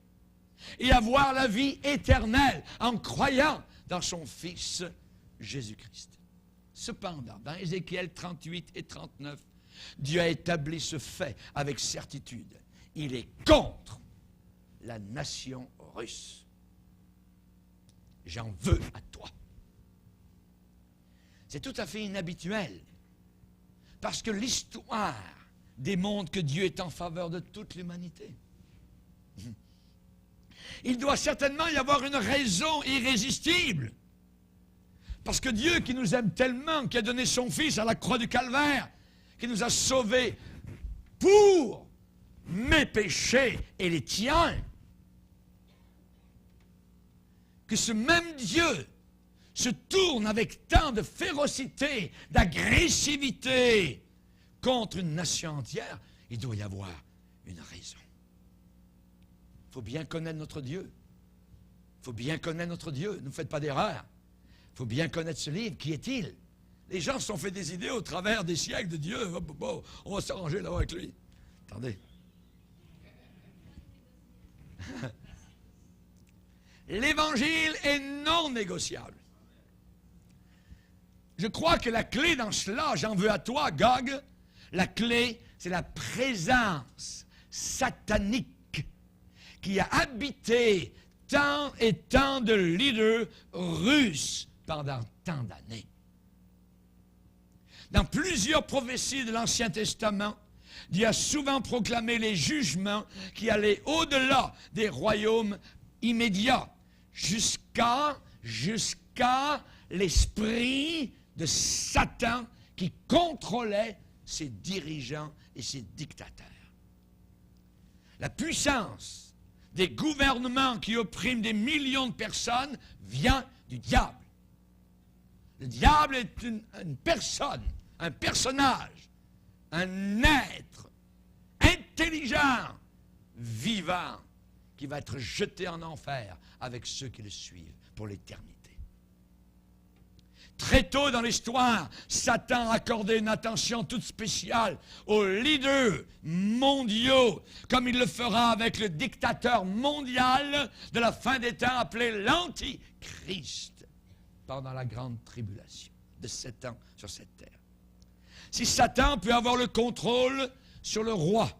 et avoir la vie éternelle en croyant dans son Fils Jésus-Christ. Cependant, dans Ézéchiel 38 et 39, Dieu a établi ce fait avec certitude. Il est contre la nation russe. J'en veux à toi. C'est tout à fait inhabituel, parce que l'histoire démontre que Dieu est en faveur de toute l'humanité. Il doit certainement y avoir une raison irrésistible, parce que Dieu qui nous aime tellement, qui a donné son Fils à la croix du Calvaire, qui nous a sauvés pour mes péchés et les tiens, que ce même Dieu se tourne avec tant de férocité, d'agressivité contre une nation entière, il doit y avoir une raison. Il faut bien connaître notre Dieu. Il faut bien connaître notre Dieu. Ne faites pas d'erreur. Il faut bien connaître ce livre. Qui est-il? Les gens se sont fait des idées au travers des siècles de Dieu. On va s'arranger là-bas avec lui. Attendez. L'Évangile est non négociable. Je crois que la clé dans cela, j'en veux à toi, Gog, la clé, c'est la présence satanique qui a habité tant et tant de leaders russes pendant tant d'années. Dans plusieurs prophéties de l'Ancien Testament, Dieu a souvent proclamé les jugements qui allaient au-delà des royaumes immédiats, jusqu'à l'esprit de Satan qui contrôlait ses dirigeants et ses dictateurs. La puissance des gouvernements qui oppriment des millions de personnes vient du diable. Le diable est une personne, un personnage, un être intelligent, vivant, qui va être jeté en enfer avec ceux qui le suivent pour l'éternité. Très tôt dans l'histoire, Satan a accordé une attention toute spéciale aux leaders mondiaux, comme il le fera avec le dictateur mondial de la fin des temps appelé l'Antichrist pendant la grande tribulation de 7 ans sur cette terre. Si Satan peut avoir le contrôle sur le roi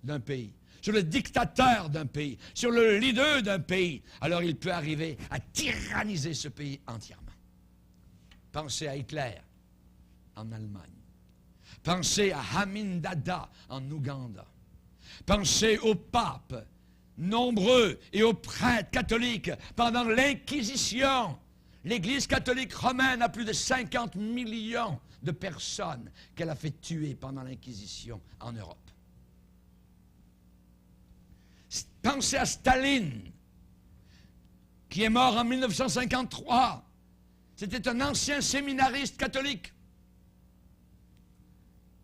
d'un pays, sur le dictateur d'un pays, sur le leader d'un pays, alors il peut arriver à tyranniser ce pays entièrement. Pensez à Hitler en Allemagne. Pensez à Amin Dada en Ouganda. Pensez aux papes nombreux et aux prêtres catholiques pendant l'Inquisition. L'Église catholique romaine a plus de 50 millions de personnes qu'elle a fait tuer pendant l'Inquisition en Europe. Pensez à Staline, qui est mort en 1953. C'était un ancien séminariste catholique.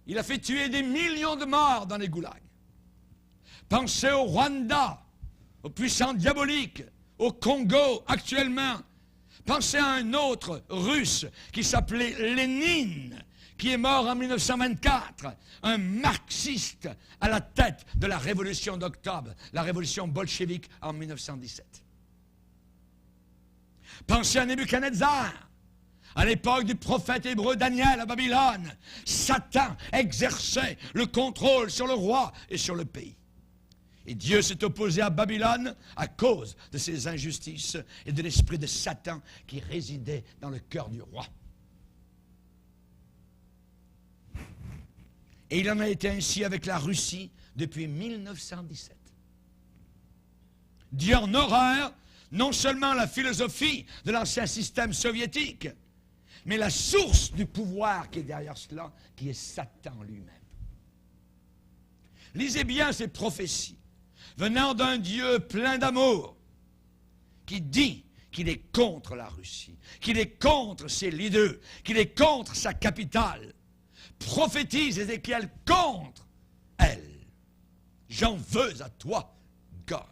Il a fait tuer des millions de morts dans les goulags. Pensez au Rwanda, aux puissants diaboliques, au Congo actuellement. Pensez à un autre russe qui s'appelait Lénine, qui est mort en 1924, un marxiste à la tête de la révolution d'octobre, la révolution bolchevique en 1917. Pensez à Nebuchadnezzar, à l'époque du prophète hébreu Daniel à Babylone. Satan exerçait le contrôle sur le roi et sur le pays. Et Dieu s'est opposé à Babylone à cause de ses injustices et de l'esprit de Satan qui résidait dans le cœur du roi. Et il en a été ainsi avec la Russie depuis 1917. Dieu en horreur non seulement la philosophie de l'ancien système soviétique, mais la source du pouvoir qui est derrière cela, qui est Satan lui-même. Lisez bien ces prophéties venant d'un Dieu plein d'amour qui dit qu'il est contre la Russie, qu'il est contre ses leaders, qu'il est contre sa capitale. Prophétise Ézéchiel contre elle. J'en veux à toi, Gog.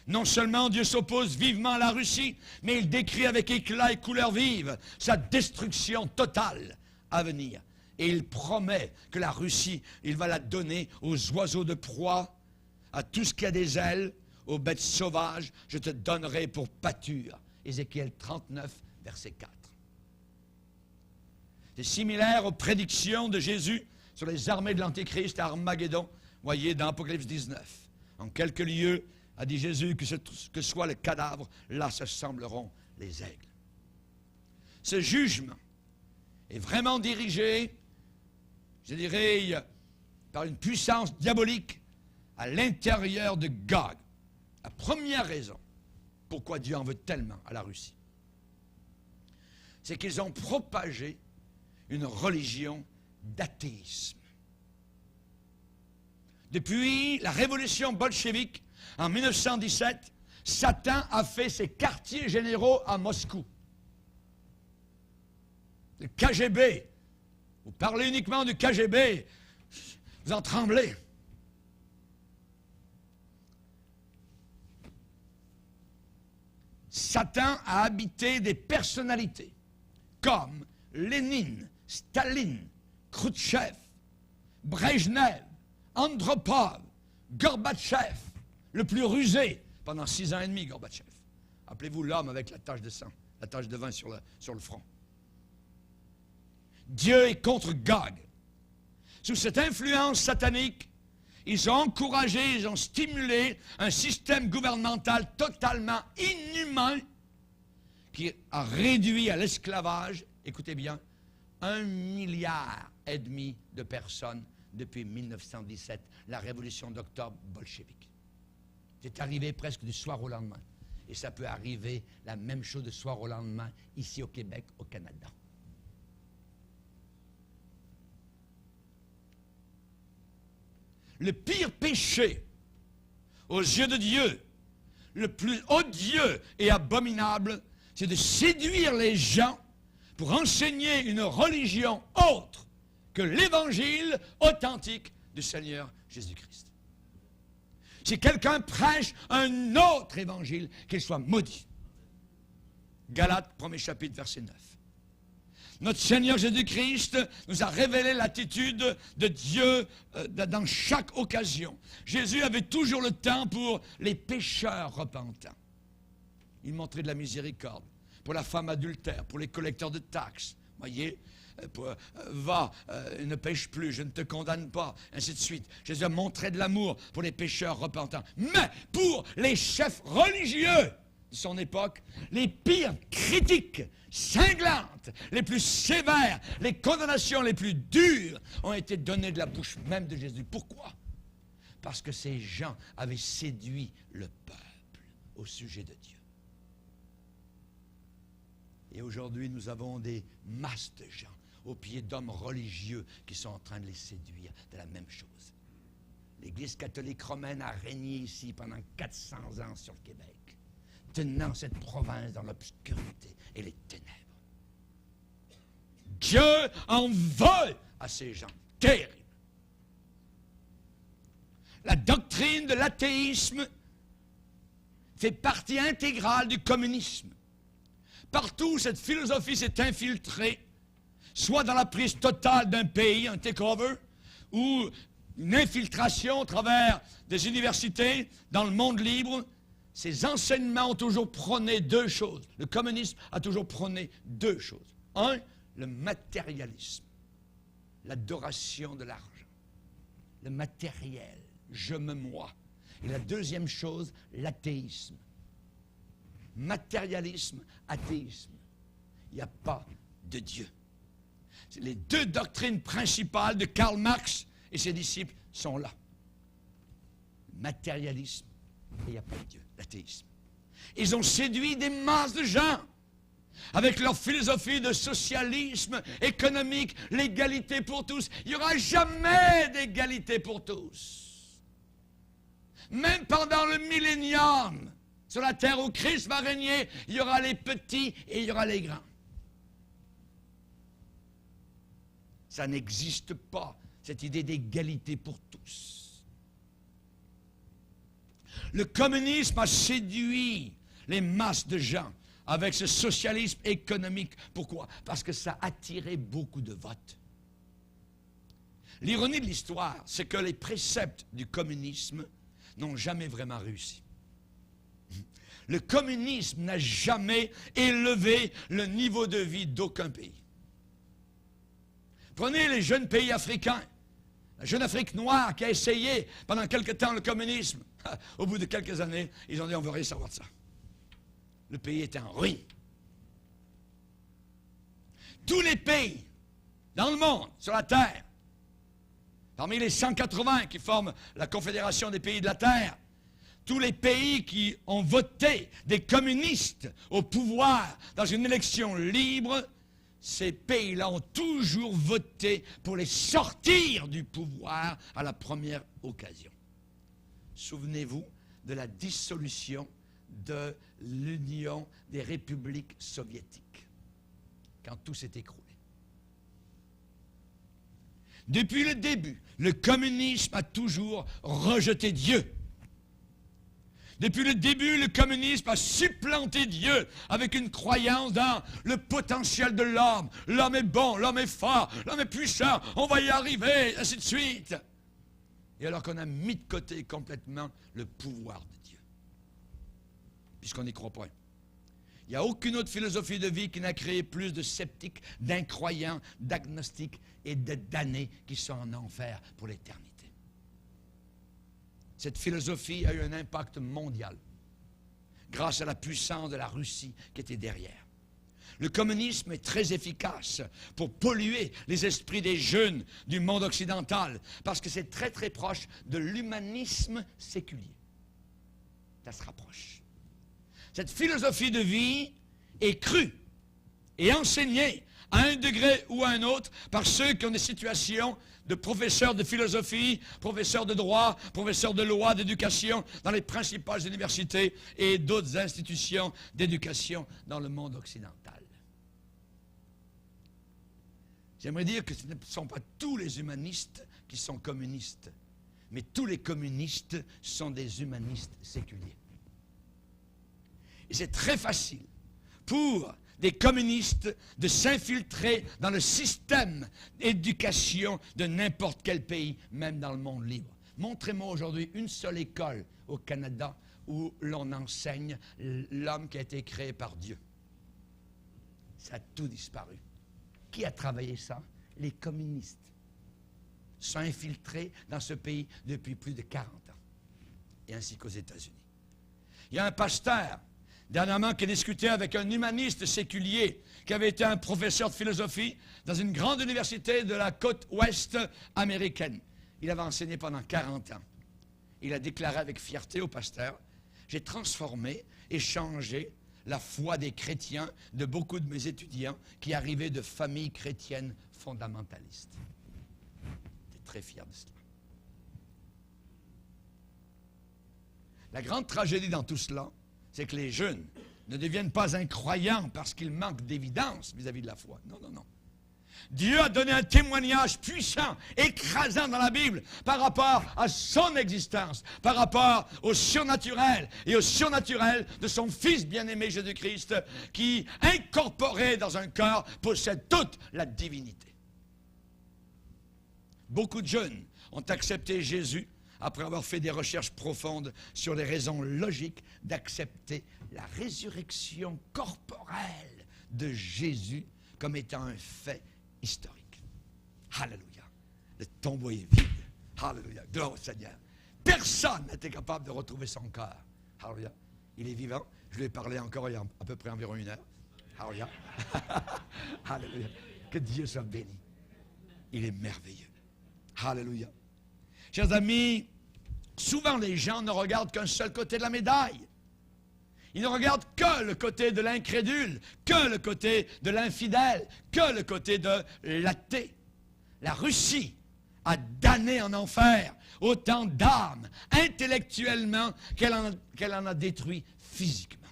Non seulement Dieu s'oppose vivement à la Russie, mais il décrit avec éclat et couleur vive sa destruction totale à venir. Et il promet que la Russie, il va la donner aux oiseaux de proie, à tout ce qui a des ailes, aux bêtes sauvages, je te donnerai pour pâture. Ézéchiel 39, verset 4. C'est similaire aux prédictions de Jésus sur les armées de l'Antéchrist à Armageddon, voyez dans Apocalypse 19. En quelques lieux, a dit Jésus, que soit le cadavre, là se sembleront les aigles. Ce jugement est vraiment dirigé, je dirais, par une puissance diabolique à l'intérieur de Gog. La première raison pourquoi Dieu en veut tellement à la Russie, c'est qu'ils ont propagé une religion d'athéisme. Depuis la révolution bolchevique, en 1917, Satan a fait ses quartiers généraux à Moscou. Le KGB, vous parlez uniquement du KGB, vous en tremblez. Satan a habité des personnalités comme Lénine, Staline, Khrouchtchev, Brejnev, Andropov, Gorbatchev, le plus rusé pendant 6 ans et demi, Gorbatchev. Appelez-vous l'homme avec la tache de sang, la tache de vin sur le front. Dieu est contre Gog. Sous cette influence satanique, ils ont encouragé, ils ont stimulé un système gouvernemental totalement inhumain qui a réduit à l'esclavage, écoutez bien, 1,5 milliard de personnes depuis 1917, la révolution d'octobre bolchevique. C'est arrivé presque du soir au lendemain. Et ça peut arriver la même chose du soir au lendemain ici au Québec, au Canada. Le pire péché aux yeux de Dieu, le plus odieux et abominable, c'est de séduire les gens pour enseigner une religion autre que l'évangile authentique du Seigneur Jésus-Christ. Si quelqu'un prêche un autre évangile, qu'il soit maudit. Galates, 1er chapitre, verset 9. Notre Seigneur Jésus-Christ nous a révélé l'attitude de Dieu dans chaque occasion. Jésus avait toujours le temps pour les pécheurs repentants. Il montrait de la miséricorde pour la femme adultère, pour les collecteurs de taxes. Voyez, va, ne pêche plus, je ne te condamne pas, ainsi de suite. Jésus a montré de l'amour pour les pécheurs repentants. Mais pour les chefs religieux de son époque, les pires critiques cinglantes, les plus sévères, les condamnations les plus dures ont été données de la bouche même de Jésus. Pourquoi? Parce que ces gens avaient séduit le peuple au sujet de Dieu. Et aujourd'hui, nous avons des masses de gens aux pieds d'hommes religieux qui sont en train de les séduire de la même chose. L'Église catholique romaine a régné ici pendant 400 ans sur le Québec, tenant cette province dans l'obscurité et les ténèbres. Dieu en veut à ces gens. Terrible. La doctrine de l'athéisme fait partie intégrale du communisme. Partout où cette philosophie s'est infiltrée, soit dans la prise totale d'un pays, un takeover, ou une infiltration au travers des universités dans le monde libre, ces enseignements ont toujours prôné deux choses. Le communisme a toujours prôné deux choses. Un, le matérialisme, l'adoration de l'argent, le matériel, je me moi. Et la deuxième chose, l'athéisme. Matérialisme, athéisme. Il n'y a pas de Dieu. Les deux doctrines principales de Karl Marx et ses disciples sont là. Matérialisme et il n'y a pas de Dieu, l'athéisme. Ils ont séduit des masses de gens avec leur philosophie de socialisme économique, l'égalité pour tous. Il n'y aura jamais d'égalité pour tous. Même pendant le millénium, sur la terre où Christ va régner, il y aura les petits et il y aura les grands. Ça n'existe pas, cette idée d'égalité pour tous. Le communisme a séduit les masses de gens avec ce socialisme économique. Pourquoi? Parce que ça attirait beaucoup de votes. L'ironie de l'histoire, c'est que les préceptes du communisme n'ont jamais vraiment réussi. Le communisme n'a jamais élevé le niveau de vie d'aucun pays. Prenez les jeunes pays africains. La jeune Afrique noire qui a essayé pendant quelque temps le communisme. Au bout de quelques années, ils ont dit on ne veut rien savoir de ça. Le pays était en ruine. Tous les pays dans le monde, sur la terre, parmi les 180 qui forment la Confédération des pays de la terre, tous les pays qui ont voté des communistes au pouvoir dans une élection libre, ces pays-là ont toujours voté pour les sortir du pouvoir à la première occasion. Souvenez-vous de la dissolution de l'Union des républiques soviétiques, quand tout s'est écroulé. Depuis le début, le communisme a toujours rejeté Dieu. Depuis le début, le communisme a supplanté Dieu avec une croyance dans le potentiel de l'homme. L'homme est bon, l'homme est fort, l'homme est puissant, on va y arriver, ainsi de suite. Et alors qu'on a mis de côté complètement le pouvoir de Dieu. Puisqu'on n'y croit pas. Il n'y a aucune autre philosophie de vie qui n'a créé plus de sceptiques, d'incroyants, d'agnostiques et de damnés qui sont en enfer pour l'éternité. Cette philosophie a eu un impact mondial grâce à la puissance de la Russie qui était derrière. Le communisme est très efficace pour polluer les esprits des jeunes du monde occidental parce que c'est très très proche de l'humanisme séculier. Ça se rapproche. Cette philosophie de vie est crue et enseignée à un degré ou à un autre, par ceux qui ont des situations de professeurs de philosophie, professeurs de droit, professeurs de loi, d'éducation dans les principales universités et d'autres institutions d'éducation dans le monde occidental. J'aimerais dire que ce ne sont pas tous les humanistes qui sont communistes, mais tous les communistes sont des humanistes séculiers. Et c'est très facile pour des communistes de s'infiltrer dans le système d'éducation de n'importe quel pays, même dans le monde libre. Montrez-moi aujourd'hui une seule école au Canada où l'on enseigne l'homme qui a été créé par Dieu. Ça a tout disparu. Qui a travaillé ça? Les communistes sont infiltrés dans ce pays depuis plus de 40 ans, et ainsi qu'aux États-Unis. Il y a un pasteur dernièrement qui a discuté avec un humaniste séculier qui avait été un professeur de philosophie dans une grande université de la côte ouest américaine. Il avait enseigné pendant 40 ans. Il a déclaré avec fierté au pasteur, « J'ai transformé et changé la foi des chrétiens de beaucoup de mes étudiants qui arrivaient de familles chrétiennes fondamentalistes. » J'étais très fier de cela. La grande tragédie dans tout cela, c'est que les jeunes ne deviennent pas incroyants parce qu'ils manquent d'évidence vis-à-vis de la foi. Non, non, non. Dieu a donné un témoignage puissant, écrasant dans la Bible par rapport à son existence, par rapport au surnaturel et au surnaturel de son Fils bien-aimé Jésus-Christ qui, incorporé dans un corps, possède toute la divinité. Beaucoup de jeunes ont accepté Jésus après avoir fait des recherches profondes sur les raisons logiques d'accepter la résurrection corporelle de Jésus comme étant un fait historique. Alléluia. Le tombeau est vide. Alléluia. Gloire au Seigneur. Personne n'était capable de retrouver son corps. Alléluia. Il est vivant. Je lui ai parlé encore il y a à peu près environ 1 heure. Alléluia. Alléluia. Que Dieu soit béni. Il est merveilleux. Alléluia. Chers amis, souvent les gens ne regardent qu'un seul côté de la médaille. Ils ne regardent que le côté de l'incrédule, que le côté de l'infidèle, que le côté de l'athée. La Russie a damné en enfer autant d'âmes intellectuellement qu'elle en a détruit physiquement.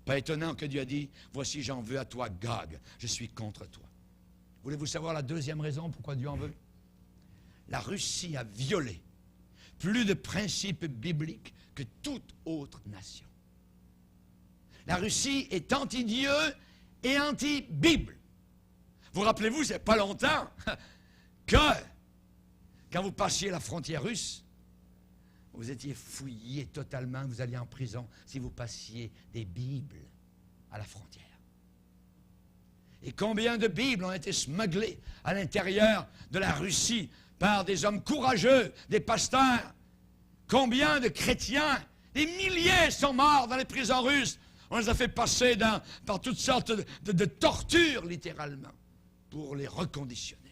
Pas étonnant que Dieu a dit, « Voici, j'en veux à toi, Gog, je suis contre toi. » Voulez-vous savoir la deuxième raison pourquoi Dieu en veut? La Russie a violé plus de principes bibliques que toute autre nation. La Russie est anti-Dieu et anti-Bible. Vous rappelez-vous, c'est pas longtemps que, quand vous passiez la frontière russe, vous étiez fouillé totalement, vous alliez en prison si vous passiez des Bibles à la frontière. Et combien de Bibles ont été smugglées à l'intérieur de la Russie par des hommes courageux, des pasteurs? Combien de chrétiens, des milliers sont morts dans les prisons russes. On les a fait passer par toutes sortes de tortures, littéralement, pour les reconditionner.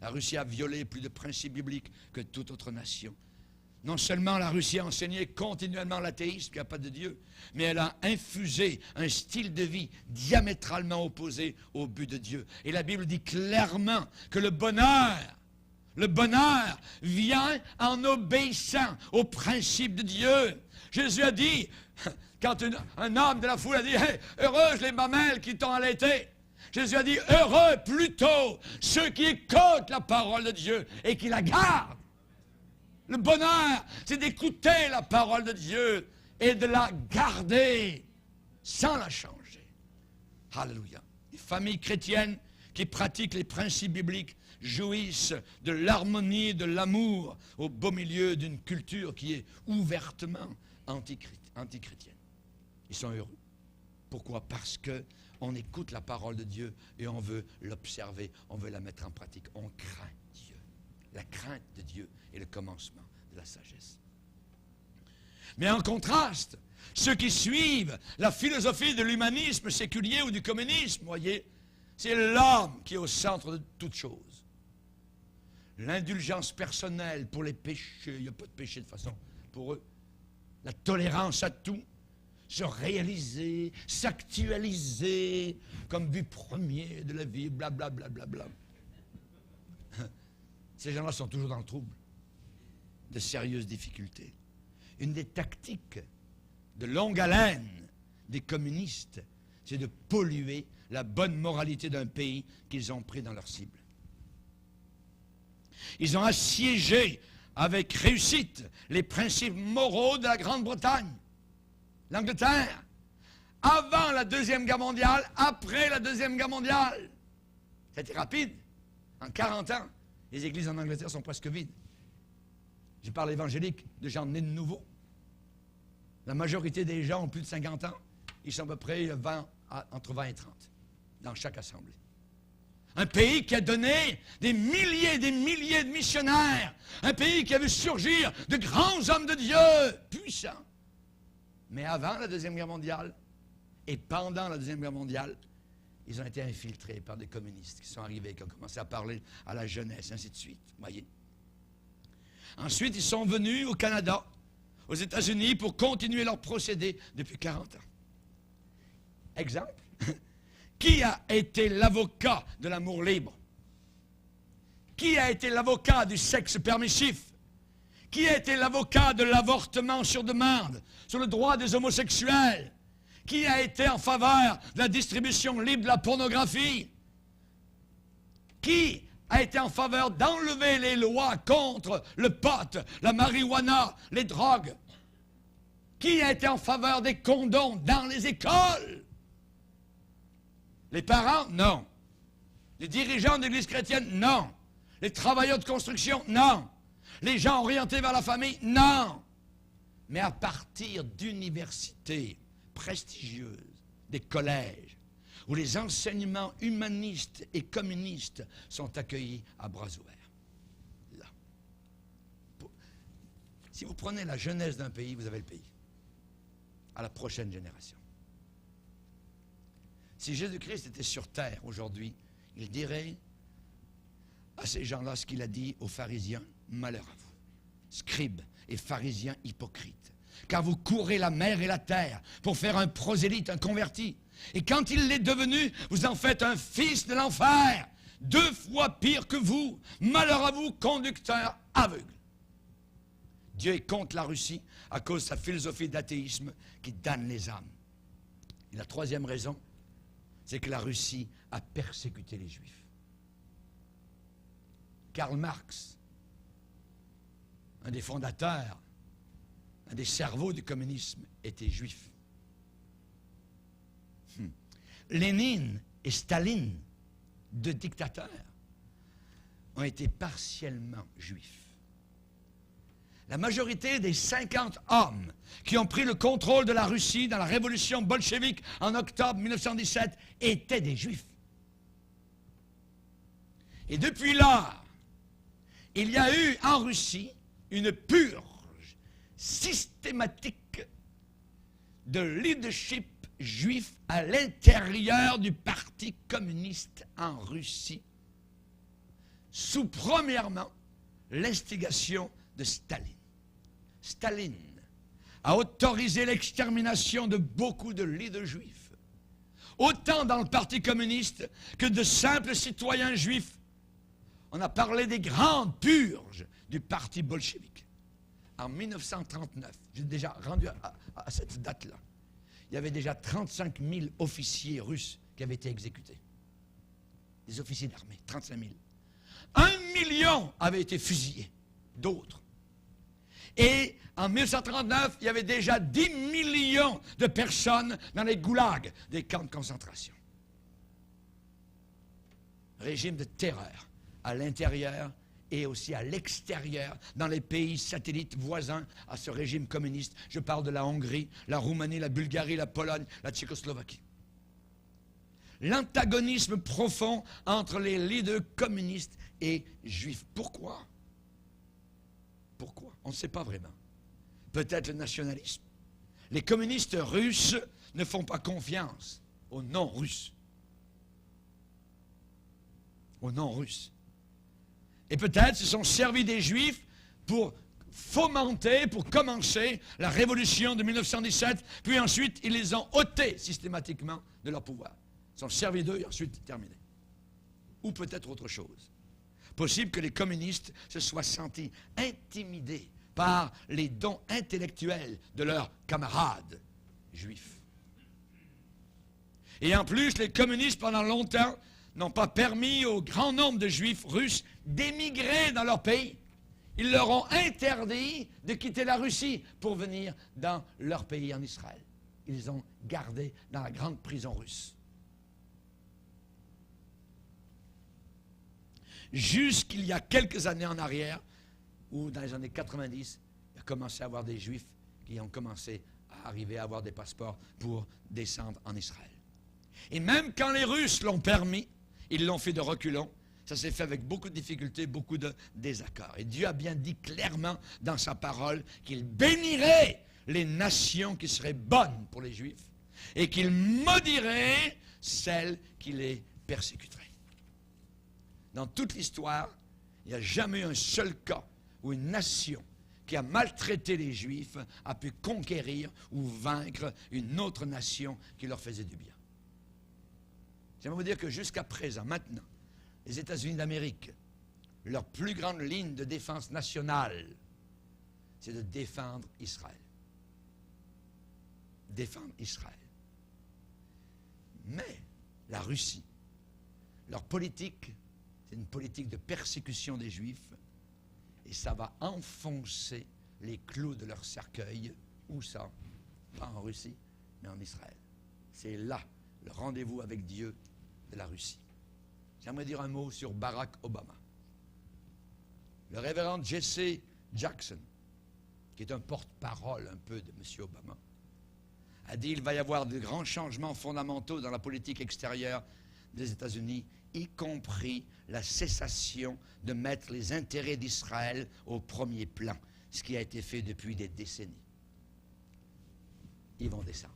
La Russie a violé plus de principes bibliques que toute autre nation. Non seulement la Russie a enseigné continuellement l'athéisme, qu'il n'y a pas de Dieu, mais elle a infusé un style de vie diamétralement opposé au but de Dieu. Et la Bible dit clairement que le bonheur vient en obéissant aux principes de Dieu. Jésus a dit, quand un homme de la foule a dit, « Hey, heureuses les mamelles qui t'ont allaité », Jésus a dit, « Heureux plutôt ceux qui écoutent la parole de Dieu et qui la gardent. » Le bonheur, c'est d'écouter la parole de Dieu et de la garder sans la changer. Alléluia. Les familles chrétiennes qui pratiquent les principes bibliques jouissent de l'harmonie, de l'amour au beau milieu d'une culture qui est ouvertement antichrétienne. Ils sont heureux. Pourquoi? Parce qu'on écoute la parole de Dieu et on veut l'observer, on veut la mettre en pratique. On craint Dieu. La crainte de Dieu est le commencement de la sagesse. Mais en contraste, ceux qui suivent la philosophie de l'humanisme séculier ou du communisme, voyez, c'est l'homme qui est au centre de toute chose. L'indulgence personnelle pour les péchés, il n'y a pas de péché de façon pour eux. La tolérance à tout, se réaliser, s'actualiser comme but premier de la vie, blablabla. Bla, bla, bla. Ces gens-là sont toujours dans le trouble, de sérieuses difficultés. Une des tactiques de longue haleine des communistes, c'est de polluer la bonne moralité d'un pays qu'ils ont pris dans leur cible. Ils ont assiégé avec réussite les principes moraux de la Grande-Bretagne, l'Angleterre, avant la Deuxième Guerre mondiale, après la Deuxième Guerre mondiale. C'était rapide. En 40 ans, les églises en Angleterre sont presque vides. Je parle évangélique, de gens nés de nouveau. La majorité des gens ont plus de 50 ans. Ils sont à peu près entre 20 et 30 dans chaque assemblée. Un pays qui a donné des milliers de missionnaires. Un pays qui a vu surgir de grands hommes de Dieu puissants. Mais avant la Deuxième Guerre mondiale et pendant la Deuxième Guerre mondiale, ils ont été infiltrés par des communistes qui sont arrivés, qui ont commencé à parler à la jeunesse, ainsi de suite. Voyez. Ensuite, ils sont venus au Canada, aux États-Unis, pour continuer leur procédé depuis 40 ans. Exemple. Qui a été l'avocat de l'amour libre? Qui a été l'avocat du sexe permissif? Qui a été l'avocat de l'avortement sur demande, sur le droit des homosexuels? Qui a été en faveur de la distribution libre de la pornographie? Qui a été en faveur d'enlever les lois contre le pot, la marijuana, les drogues? Qui a été en faveur des condoms dans les écoles? Les parents? Non. Les dirigeants de l'Église chrétienne? Non. Les travailleurs de construction? Non. Les gens orientés vers la famille? Non. Mais à partir d'universités prestigieuses, des collèges, où les enseignements humanistes et communistes sont accueillis à bras ouverts. Là. Si vous prenez la jeunesse d'un pays, vous avez le pays. À la prochaine génération. Si Jésus-Christ était sur terre aujourd'hui, il dirait à ces gens-là ce qu'il a dit aux pharisiens: malheur à vous, scribes et pharisiens hypocrites, car vous courez la mer et la terre pour faire un prosélyte, un converti. Et quand il l'est devenu, vous en faites un fils de l'enfer, 2 fois pire que vous. Malheur à vous, conducteurs aveugles. Dieu est contre la Russie à cause de sa philosophie d'athéisme qui damne les âmes. Et la troisième raison, c'est que la Russie a persécuté les Juifs. Karl Marx, un des fondateurs, un des cerveaux du communisme, était juif. Lénine et Staline, 2 dictateurs, ont été partiellement juifs. La majorité des 50 hommes qui ont pris le contrôle de la Russie dans la révolution bolchevique en octobre 1917 étaient des Juifs. Et depuis là, il y a eu en Russie une purge systématique de leadership juif à l'intérieur du Parti communiste en Russie, sous premièrement l'instigation de Staline. Staline a autorisé l'extermination de beaucoup de leaders juifs, autant dans le Parti communiste que de simples citoyens juifs. On a parlé des grandes purges du Parti bolchevique. En 1939, j'ai déjà rendu à cette date-là, il y avait déjà 35 000 officiers russes qui avaient été exécutés. Des officiers d'armée, 35 000. 1 million avaient été fusillés, d'autres. Et en 1939, il y avait déjà 10 millions de personnes dans les goulags des camps de concentration. Régime de terreur à l'intérieur et aussi à l'extérieur, dans les pays satellites voisins à ce régime communiste. Je parle de la Hongrie, la Roumanie, la Bulgarie, la Pologne, la Tchécoslovaquie. L'antagonisme profond entre les leaders communistes et juifs. Pourquoi? Pourquoi? On ne sait pas vraiment. Peut-être le nationalisme. Les communistes russes ne font pas confiance aux non-russes. Aux non-russes. Et peut-être se sont servis des Juifs pour fomenté pour commencer la révolution de 1917, puis ensuite ils les ont ôtés systématiquement de leur pouvoir. Ils sont servis d'eux et ensuite terminé. Ou peut-être autre chose. Possible que les communistes se soient sentis intimidés par les dons intellectuels de leurs camarades juifs. Et en plus, les communistes, pendant longtemps, n'ont pas permis au grand nombre de juifs russes d'émigrer dans leur pays. Ils leur ont interdit de quitter la Russie pour venir dans leur pays en Israël. Ils les ont gardés dans la grande prison russe. Jusqu'il y a quelques années en arrière, ou dans les années 90, il a commencé à avoir des Juifs qui ont commencé à arriver à avoir des passeports pour descendre en Israël. Et même quand les Russes l'ont permis, ils l'ont fait de reculons. Ça s'est fait avec beaucoup de difficultés, beaucoup de désaccords. Et Dieu a bien dit clairement dans sa parole qu'il bénirait les nations qui seraient bonnes pour les Juifs et qu'il maudirait celles qui les persécuteraient. Dans toute l'histoire, il n'y a jamais eu un seul cas où une nation qui a maltraité les Juifs a pu conquérir ou vaincre une autre nation qui leur faisait du bien. J'aimerais vous dire que jusqu'à présent, maintenant, les États-Unis d'Amérique, leur plus grande ligne de défense nationale, c'est de défendre Israël. Défendre Israël. Mais la Russie, leur politique, c'est une politique de persécution des Juifs, et ça va enfoncer les clous de leur cercueil. Où ça? Pas en Russie, mais en Israël. C'est là le rendez-vous avec Dieu de la Russie. J'aimerais dire un mot sur Barack Obama. Le révérend Jesse Jackson, qui est un porte-parole un peu de M. Obama, a dit qu'il va y avoir de grands changements fondamentaux dans la politique extérieure des États-Unis, y compris la cessation de mettre les intérêts d'Israël au premier plan, ce qui a été fait depuis des décennies. Ils vont descendre.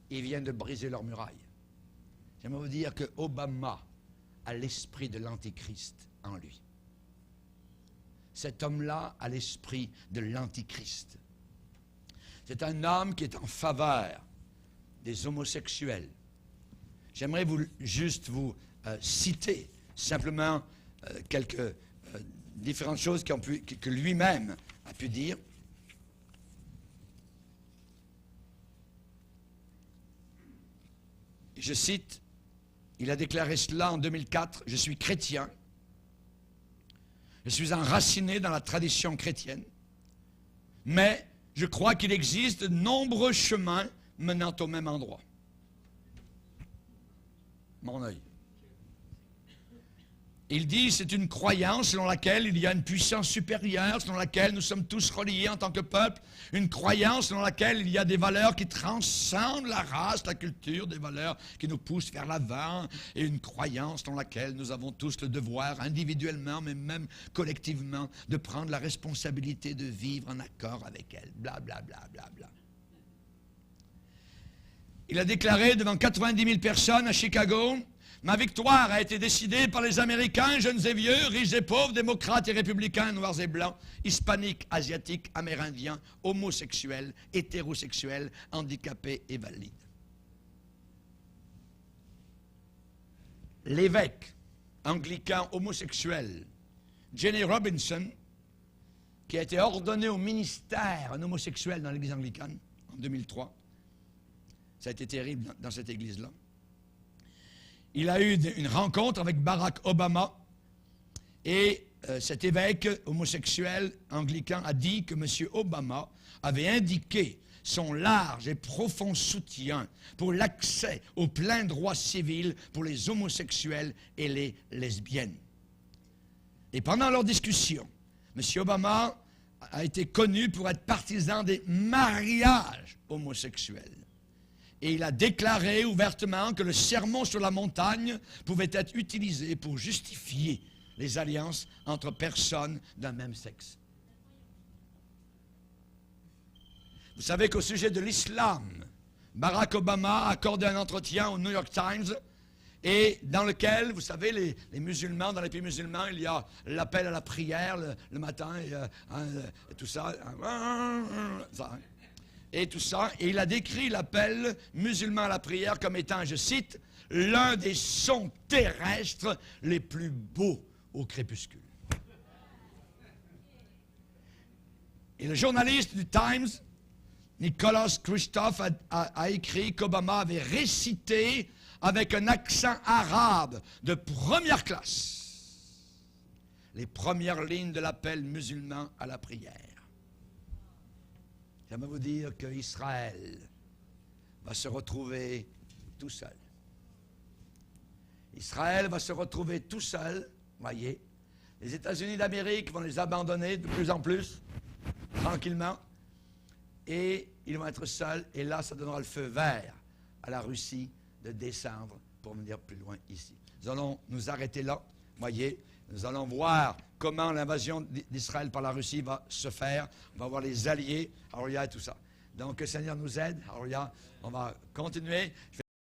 Ils viennent de briser leurs murailles. J'aimerais vous dire que Obama a l'esprit de l'Antichrist en lui. Cet homme-là a l'esprit de l'Antichrist. C'est un homme qui est en faveur des homosexuels. J'aimerais juste vous citer simplement quelques différentes choses que lui-même a pu dire. Je cite, il a déclaré cela en 2004, « Je suis chrétien, je suis enraciné dans la tradition chrétienne, mais je crois qu'il existe de nombreux chemins menant au même endroit. » Mon œil. Il dit, c'est une croyance selon laquelle il y a une puissance supérieure, selon laquelle nous sommes tous reliés en tant que peuple, une croyance selon laquelle il y a des valeurs qui transcendent la race, la culture, des valeurs qui nous poussent vers l'avant, et une croyance selon laquelle nous avons tous le devoir, individuellement, mais même collectivement, de prendre la responsabilité de vivre en accord avec elle. Bla, bla, bla, bla, bla. Il a déclaré devant 90 000 personnes à Chicago, « Ma victoire a été décidée par les Américains, jeunes et vieux, riches et pauvres, démocrates et républicains, noirs et blancs, hispaniques, asiatiques, amérindiens, homosexuels, hétérosexuels, handicapés et valides. » L'évêque anglican homosexuel Jenny Robinson, qui a été ordonné au ministère, un homosexuel dans l'église anglicane en 2003, ça a été terrible dans cette église-là. Il a eu une rencontre avec Barack Obama et cet évêque homosexuel anglican a dit que M. Obama avait indiqué son large et profond soutien pour l'accès aux pleins droits civils pour les homosexuels et les lesbiennes. Et pendant leur discussion, M. Obama a été connu pour être partisan des mariages homosexuels. Et il a déclaré ouvertement que le sermon sur la montagne pouvait être utilisé pour justifier les alliances entre personnes d'un même sexe. Vous savez qu'au sujet de l'islam, Barack Obama a accordé un entretien au New York Times et dans lequel, vous savez, les musulmans, dans les pays musulmans, il y a l'appel à la prière le matin, et tout ça, et tout ça. Et il a décrit l'appel musulman à la prière comme étant, je cite, l'un des sons terrestres les plus beaux au crépuscule. Et le journaliste du Times, Nicholas Kristof, a écrit qu'Obama avait récité avec un accent arabe de première classe les premières lignes de l'appel musulman à la prière. J'aimerais vous dire qu'Israël va se retrouver tout seul. Israël va se retrouver tout seul, voyez. Les États-Unis d'Amérique vont les abandonner de plus en plus, tranquillement, et ils vont être seuls, et là, ça donnera le feu vert à la Russie de descendre pour venir plus loin ici. Nous allons nous arrêter là, voyez. Nous allons voir comment l'invasion d'Israël par la Russie va se faire. On va voir les alliés, alléluia, et tout ça. Donc, que le Seigneur nous aide, alléluia. On va continuer.